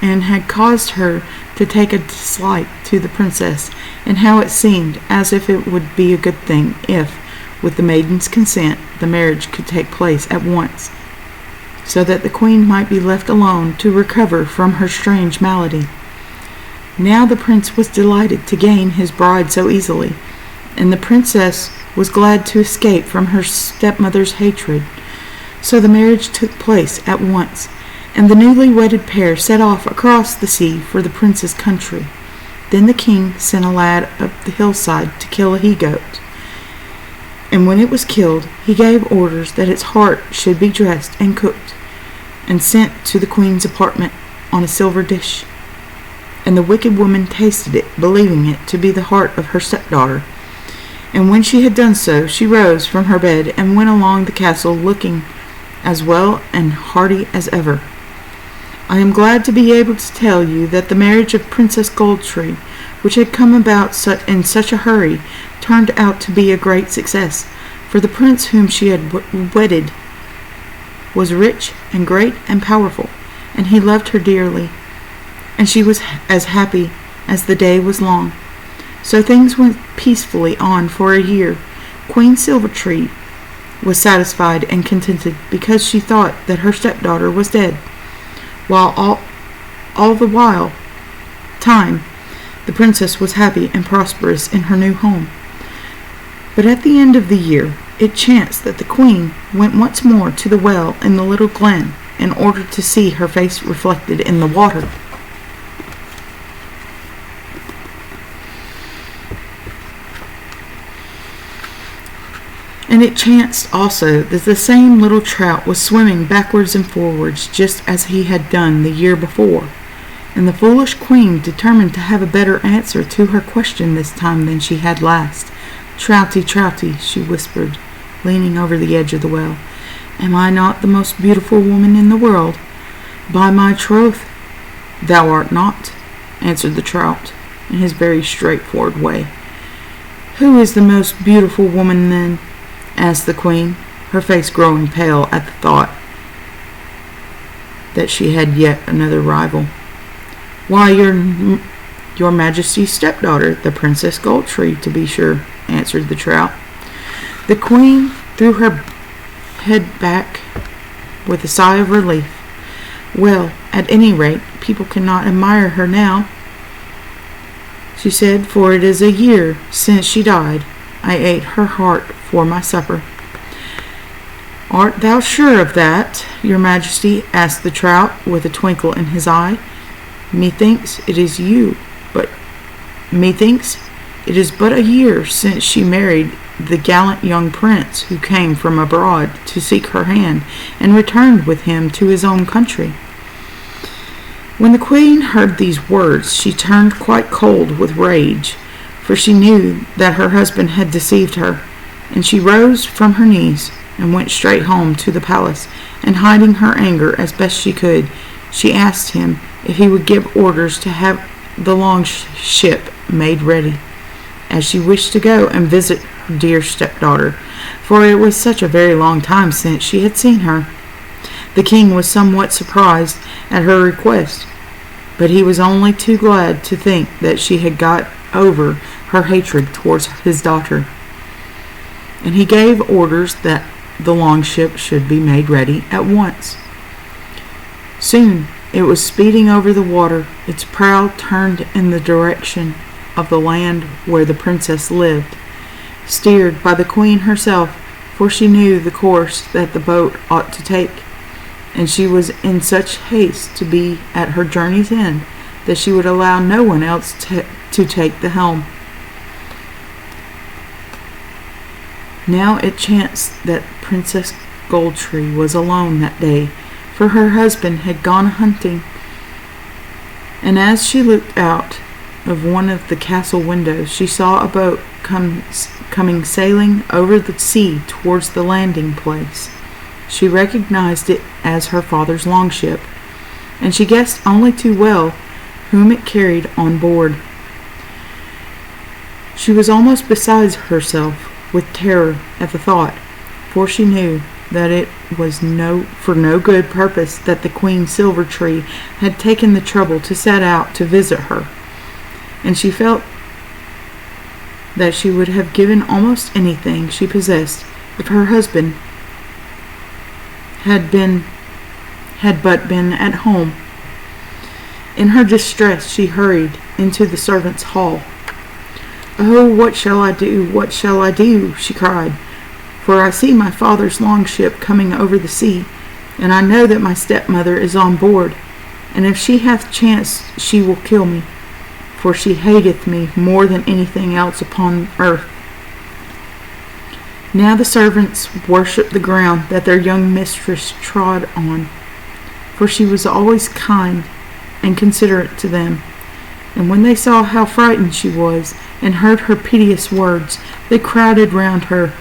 and had caused her to take a dislike to the princess, and how it seemed as if it would be a good thing if, with the maiden's consent, the marriage could take place at once, so that the queen might be left alone to recover from her strange malady. Now the prince was delighted to gain his bride so easily, and the princess was glad to escape from her stepmother's hatred. So the marriage took place at once, and the newly wedded pair set off across the sea for the prince's country. Then the king sent a lad up the hillside to kill a he-goat, and when it was killed, he gave orders that its heart should be dressed and cooked, and sent to the queen's apartment on a silver dish. And the wicked woman tasted it, believing it to be the heart of her stepdaughter. And when she had done so, she rose from her bed and went along the castle, looking as well and hearty as ever. I am glad to be able to tell you that the marriage of Princess Goldtree, which had come about in such a hurry, turned out to be a great success, for the prince whom she had wedded was rich and great and powerful, and he loved her dearly, and she was as happy as the day was long. So things went peacefully on for a year. Queen Silvertree was satisfied and contented, because she thought that her stepdaughter was dead, while all the time the princess was happy and prosperous in her new home. But at the end of the year, it chanced that the queen went once more to the well in the little glen in order to see her face reflected in the water. And it chanced also that the same little trout was swimming backwards and forwards, just as he had done the year before. And the foolish queen determined to have a better answer to her question this time than she had last. "Trouty, Trouty," she whispered, leaning over the edge of the well, "am I not the most beautiful woman in the world?" "By my troth, thou art not," answered the trout, in his very straightforward way. "Who is the most beautiful woman, then?" asked the queen, her face growing pale at the thought that she had yet another rival. "Why, Your Majesty's stepdaughter, the Princess Goldtree, to be sure, answered the trout. The queen threw her head back with a sigh of relief. Well, at any rate, people cannot admire her now, she said, for it is a year since she died. I ate her heart for my supper. Art thou sure of that, your Majesty? Asked the trout with a twinkle in his eye. Methinks it is but a year since she married the gallant young prince who came from abroad to seek her hand and returned with him to his own country. When the queen heard these words, she turned quite cold with rage, for she knew that her husband had deceived her, and she rose from her knees and went straight home to the palace, and hiding her anger as best she could, she asked him if he would give orders to have the long-ship made ready, as she wished to go and visit her dear stepdaughter, for it was such a very long time since she had seen her. The king was somewhat surprised at her request, but he was only too glad to think that she had got over her hatred towards his daughter, and he gave orders that the longship should be made ready at once. Soon it was speeding over the water, its prow turned in the direction of the land where the princess lived, steered by the queen herself, for she knew the course that the boat ought to take, and she was in such haste to be at her journey's end that she would allow no one else to take the helm. Now it chanced that Princess Goldtree was alone that day, for her husband had gone hunting, and as she looked out of one of the castle windows, she saw a boat coming sailing over the sea towards the landing place. She recognized it as her father's longship, and she guessed only too well whom it carried on board. She was almost beside herself with terror at the thought, for she knew that it was for no good purpose that the Queen Silvertree had taken the trouble to set out to visit her, and she felt that she would have given almost anything she possessed if her husband had but been at home. In her distress, she hurried into the servants' hall. "Oh, what shall I do? What shall I do?" she cried. "For I see my father's longship coming over the sea, and I know that my stepmother is on board, and if she hath chance she will kill me, for she hateth me more than anything else upon earth." Now the servants worshipped the ground that their young mistress trod on, for she was always kind and considerate to them, and when they saw how frightened she was and heard her piteous words, they crowded round her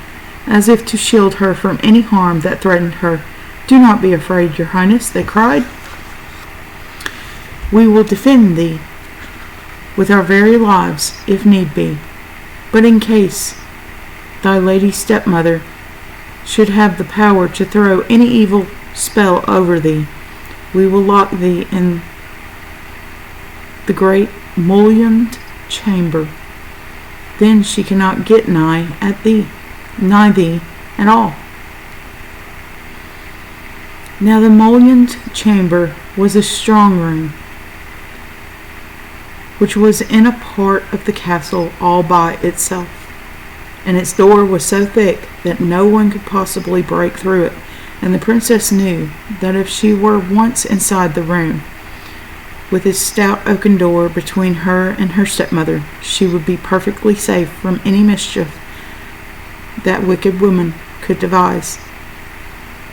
as if to shield her from any harm that threatened her. "Do not be afraid, your highness," they cried. "We will defend thee with our very lives if need be, but in case thy lady stepmother should have the power to throw any evil spell over thee, we will lock thee in the great mullioned chamber. Then she cannot get nigh thee at all." Now the mullioned chamber was a strong room, which was in a part of the castle all by itself, and its door was so thick that no one could possibly break through it, and the princess knew that if she were once inside the room, with its stout oaken door between her and her stepmother, she would be perfectly safe from any mischief that wicked woman could devise.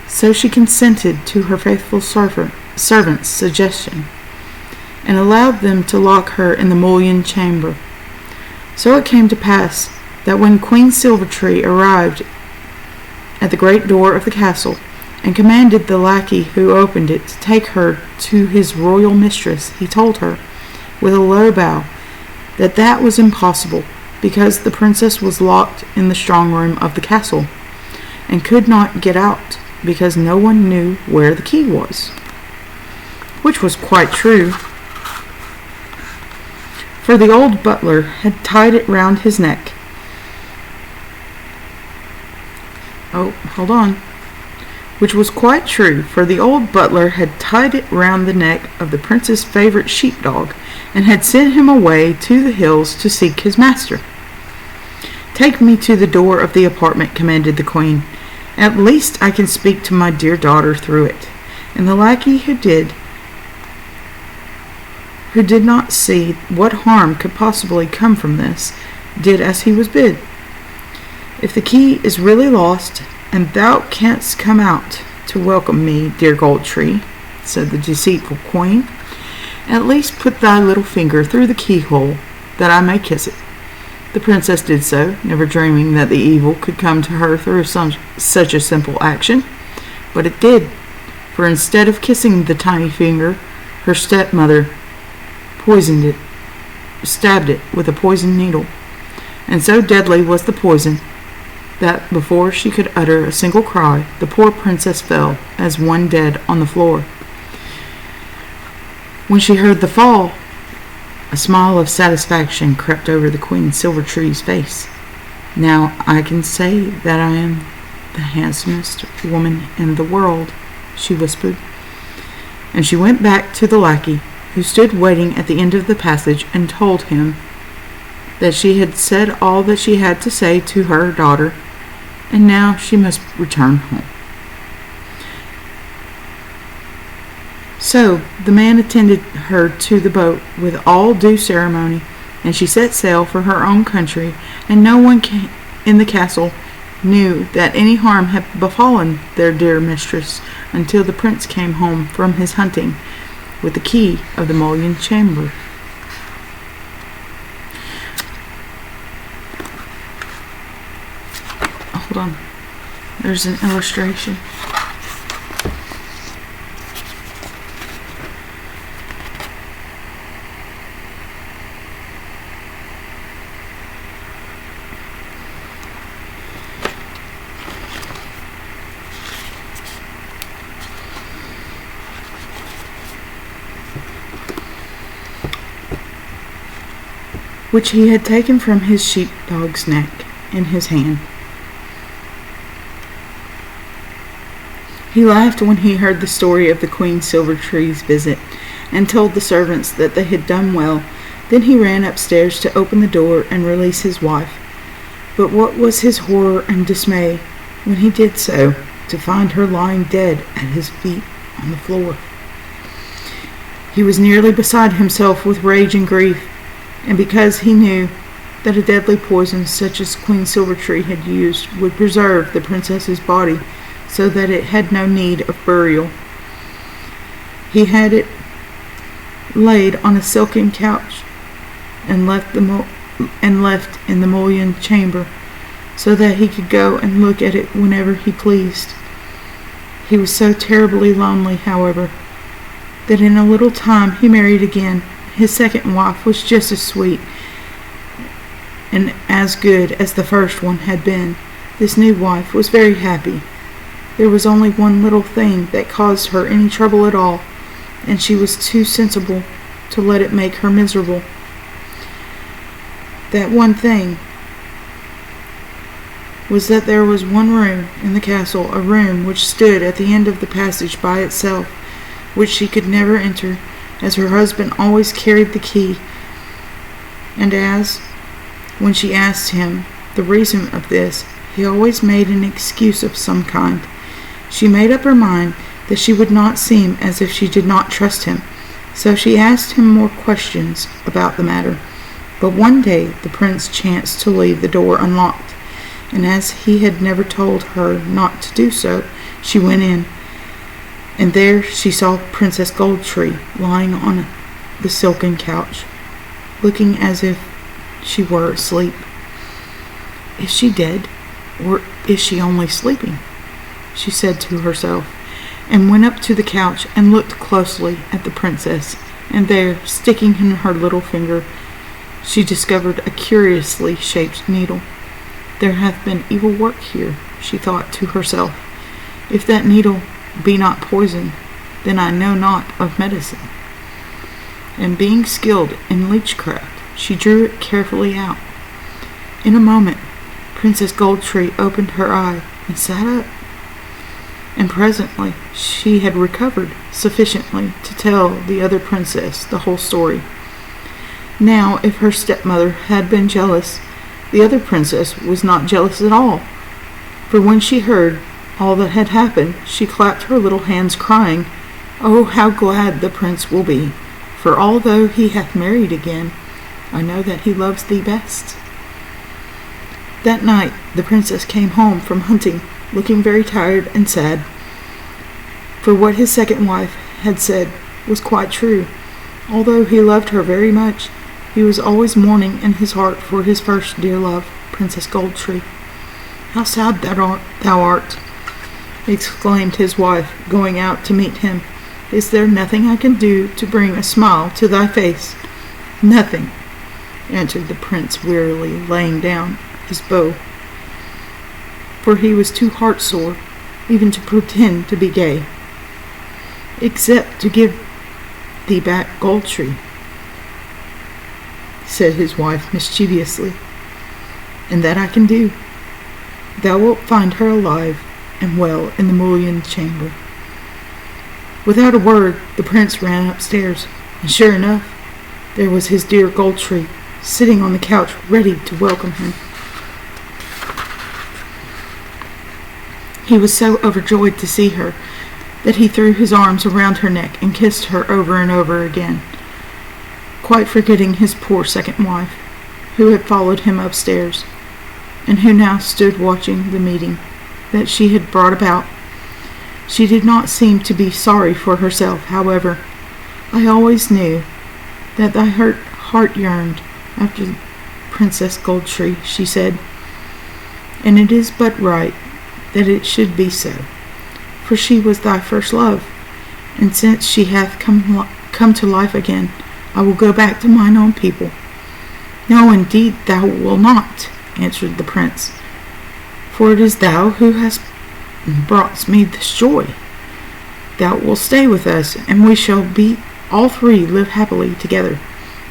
So she consented to her faithful servant's suggestion, and allowed them to lock her in the mullioned chamber. So it came to pass that when Queen Silvertree arrived at the great door of the castle, and commanded the lackey who opened it to take her to his royal mistress, he told her, with a low bow, that was impossible, because the princess was locked in the strong room of the castle, and could not get out, because no one knew where the key was. Which was quite true, for the old butler had tied it round his neck. Oh, hold on. Which was quite true, for the old butler had tied it round the neck of the prince's favorite sheepdog, and had sent him away to the hills to seek his master. "Take me to the door of the apartment," commanded the queen. "At least I can speak to my dear daughter through it." And the lackey who did not see what harm could possibly come from this, did as he was bid. "If the key is really lost, and thou canst come out to welcome me, dear Goldtree," said the deceitful queen, "at least put thy little finger through the keyhole, that I may kiss it." The princess did so, never dreaming that the evil could come to her through such a simple action. But it did, for instead of kissing the tiny finger, her stepmother stabbed it with a poisoned needle. And so deadly was the poison that before she could utter a single cry, the poor princess fell as one dead on the floor. When she heard the fall, a smile of satisfaction crept over the Queen-Silvertree's face. "Now I can say that I am the handsomest woman in the world," she whispered. And she went back to the lackey, who stood waiting at the end of the passage, and told him that she had said all that she had to say to her daughter, and now she must return home. So the man attended her to the boat with all due ceremony, and she set sail for her own country, and no one in the castle knew that any harm had befallen their dear mistress until the prince came home from his hunting with the key of the mullioned chamber. Hold on. There's an illustration. Which he had taken from his sheepdog's neck in his hand. He laughed when he heard the story of the Queen-Silvertree's visit, and told the servants that they had done well. Then he ran upstairs to open the door and release his wife. But what was his horror and dismay, when he did so, to find her lying dead at his feet on the floor. He was nearly beside himself with rage and grief, and because he knew that a deadly poison such as Queen-Silvertree had used would preserve the princess's body so that it had no need of burial. He had it laid on a silken couch and left in the mullioned chamber so that he could go and look at it whenever he pleased. He was so terribly lonely, however, that in a little time he married again. His second wife was just as sweet and as good as the first one had been. This new wife was very happy. There was only one little thing that caused her any trouble at all, and she was too sensible to let it make her miserable. That one thing was that there was one room in the castle, a room which stood at the end of the passage by itself, which she could never enter, as her husband always carried the key, and as, when she asked him the reason of this, he always made an excuse of some kind. She made up her mind that she would not seem as if she did not trust him, so she asked him more questions about the matter. But one day the prince chanced to leave the door unlocked, and as he had never told her not to do so, she went in. And there she saw Princess Goldtree lying on the silken couch, looking as if she were asleep. "Is she dead, or is she only sleeping?" she said to herself, and went up to the couch and looked closely at the princess, and there, sticking in her little finger, she discovered a curiously shaped needle. "There hath been evil work here," she thought to herself. "If that needle be not poison, then I know not of medicine." And being skilled in leechcraft, She drew it carefully out. In a moment, Princess Goldtree opened her eye and sat up, and presently she had recovered sufficiently to tell the other princess the whole story. Now, if her stepmother had been jealous, the other princess was not jealous at all, for when she heard all that had happened, she clapped her little hands, crying, "Oh, how glad the prince will be! For although he hath married again, I know that he loves thee best." That night the princess came home from hunting, looking very tired and sad, for what his second wife had said was quite true. Although he loved her very much, he was always mourning in his heart for his first dear love, Princess Goldtree. "How sad thou art," exclaimed his wife, going out to meet him. "Is there nothing I can do to bring a smile to thy face?" "Nothing," answered the prince wearily, laying down his bow, for he was too heart-sore even to pretend to be gay, "except to give thee back Goldtree," said his wife mischievously. "And that I can do. Thou wilt find her alive and well in the mullioned chamber." Without a word, the prince ran upstairs, and sure enough, there was his dear Goldtree sitting on the couch ready to welcome him. He was so overjoyed to see her that he threw his arms around her neck and kissed her over and over again, quite forgetting his poor second wife, who had followed him upstairs, and who now stood watching the meeting that she had brought about. She did not seem to be sorry for herself, however. "I always knew that thy heart yearned after Princess Goldtree," she said, "and it is but right that it should be so, for she was thy first love, and since she hath come to life again, I will go back to mine own people." "No, indeed thou wilt not," answered the prince, "for it is thou who hast brought me this joy. Thou wilt stay with us, and we shall all three live happily together,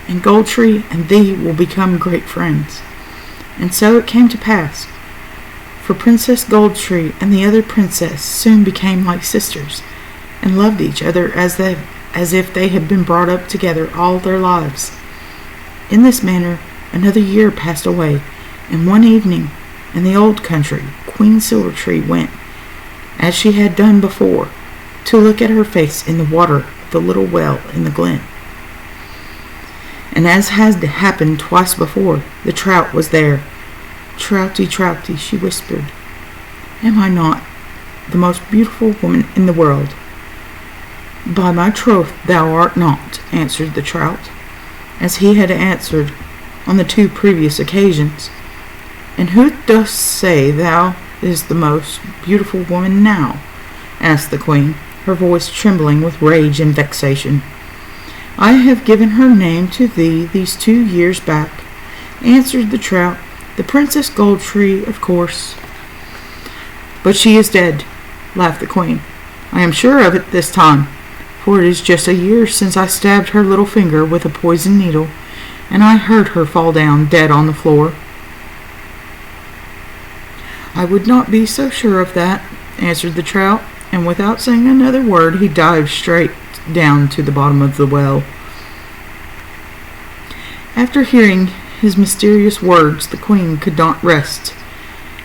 and Goldtree and thee will become great friends." And so it came to pass, for Princess Goldtree and the other princess soon became like sisters, and loved each other as if they had been brought up together all their lives. In this manner another year passed away, and one evening in the old country Queen Silvertree went, as she had done before, to look at her face in the water of the little well in the glen. And as had happened twice before, the trout was there. "Trouty, Trouty," she whispered, "am I not the most beautiful woman in the world?" "By my troth thou art not," answered the trout, as he had answered on the two previous occasions. "And who doth say thou is the most beautiful woman now?" asked the queen, her voice trembling with rage and vexation. "I have given her name to thee these 2 years back," answered the trout, "the Princess Goldtree, of course." "But she is dead," laughed the queen. "I am sure of it this time, for it is just a year since I stabbed her little finger with a poisoned needle, and I heard her fall down dead on the floor." "I would not be so sure of that," answered the trout, and without saying another word he dived straight down to the bottom of the well. After hearing his mysterious words, the queen could not rest,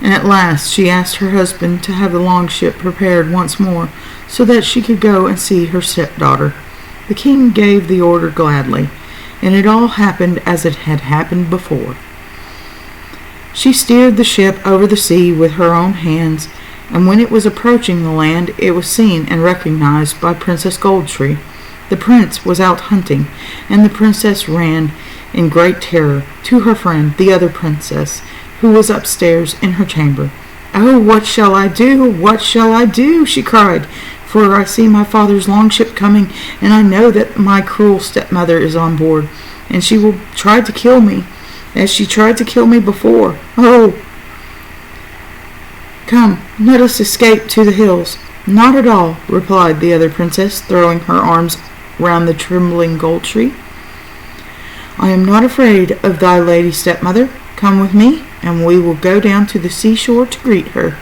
and at last she asked her husband to have the longship prepared once more, so that she could go and see her stepdaughter. The king gave the order gladly, and it all happened as it had happened before. She steered the ship over the sea with her own hands, and when it was approaching the land, it was seen and recognized by Princess Goldtree. The prince was out hunting, and the princess ran in great terror to her friend, the other princess, who was upstairs in her chamber. "Oh, what shall I do? What shall I do?" she cried, "for I see my father's longship coming, and I know that my cruel stepmother is on board, and she will try to kill me, as she tried to kill me before. Oh! Come, let us escape to the hills." "Not at all," replied the other princess, throwing her arms round the trembling Goldtree. I am not afraid of thy lady stepmother. Come with me, and we will go down to the seashore to greet her."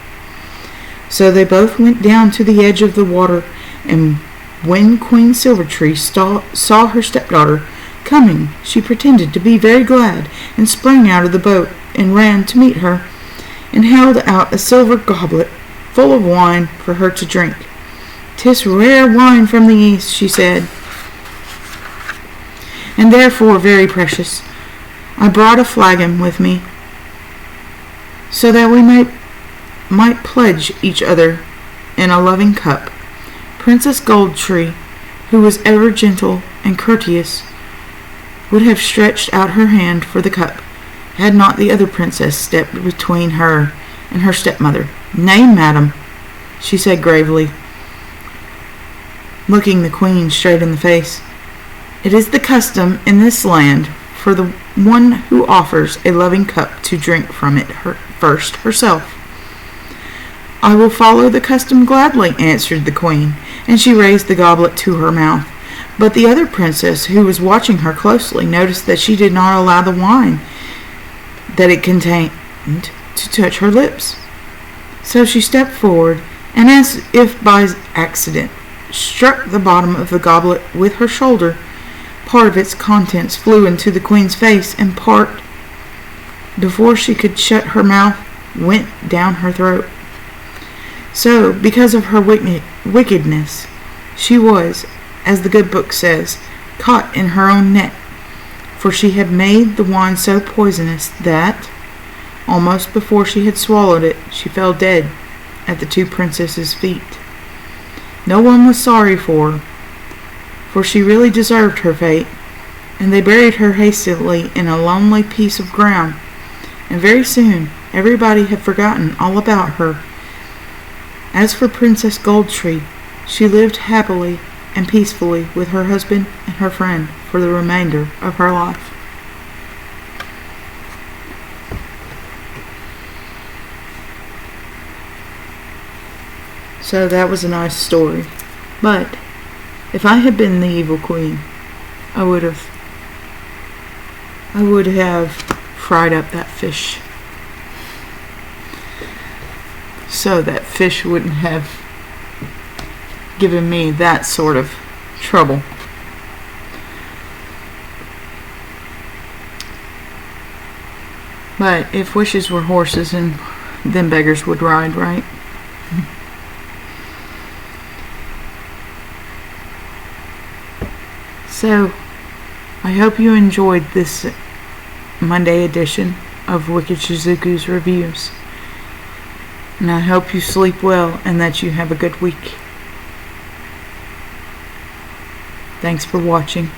So they both went down to the edge of the water, and when Queen Silvertree saw her stepdaughter coming, she pretended to be very glad, and sprang out of the boat, and ran to meet her, and held out a silver goblet full of wine for her to drink. "'Tis rare wine from the east," she said, "and therefore very precious. I brought a flagon with me, so that we might pledge each other in a loving cup." Princess Goldtree, who was ever gentle and courteous, would have stretched out her hand for the cup, had not the other princess stepped between her and her stepmother. "Nay, madam," she said gravely, looking the queen straight in the face, "it is the custom in this land for the one who offers a loving cup to drink from it first herself." "I will follow the custom gladly," answered the queen, and she raised the goblet to her mouth. But the other princess, who was watching her closely, noticed that she did not allow the wine that it contained to touch her lips. So she stepped forward, and as if by accident, struck the bottom of the goblet with her shoulder. Part of its contents flew into the queen's face, and part, before she could shut her mouth, went down her throat. So, because of her wickedness, she was, as the good book says, caught in her own net, for she had made the wine so poisonous that, almost before she had swallowed it, she fell dead at the two princesses' feet. No one was sorry for her, for she really deserved her fate, and they buried her hastily in a lonely piece of ground, and very soon everybody had forgotten all about her. As for Princess Goldtree, she lived happily and peacefully with her husband and her friend for the remainder of her life. So that was a nice story. But if I had been the evil queen, I would have fried up that fish, so that fish wouldn't have given me that sort of trouble. But if wishes were horses, and then beggars would ride, right? So, I hope you enjoyed this Monday edition of Wicked Shizuku's Reviews. And I hope you sleep well and that you have a good week. Thanks for watching.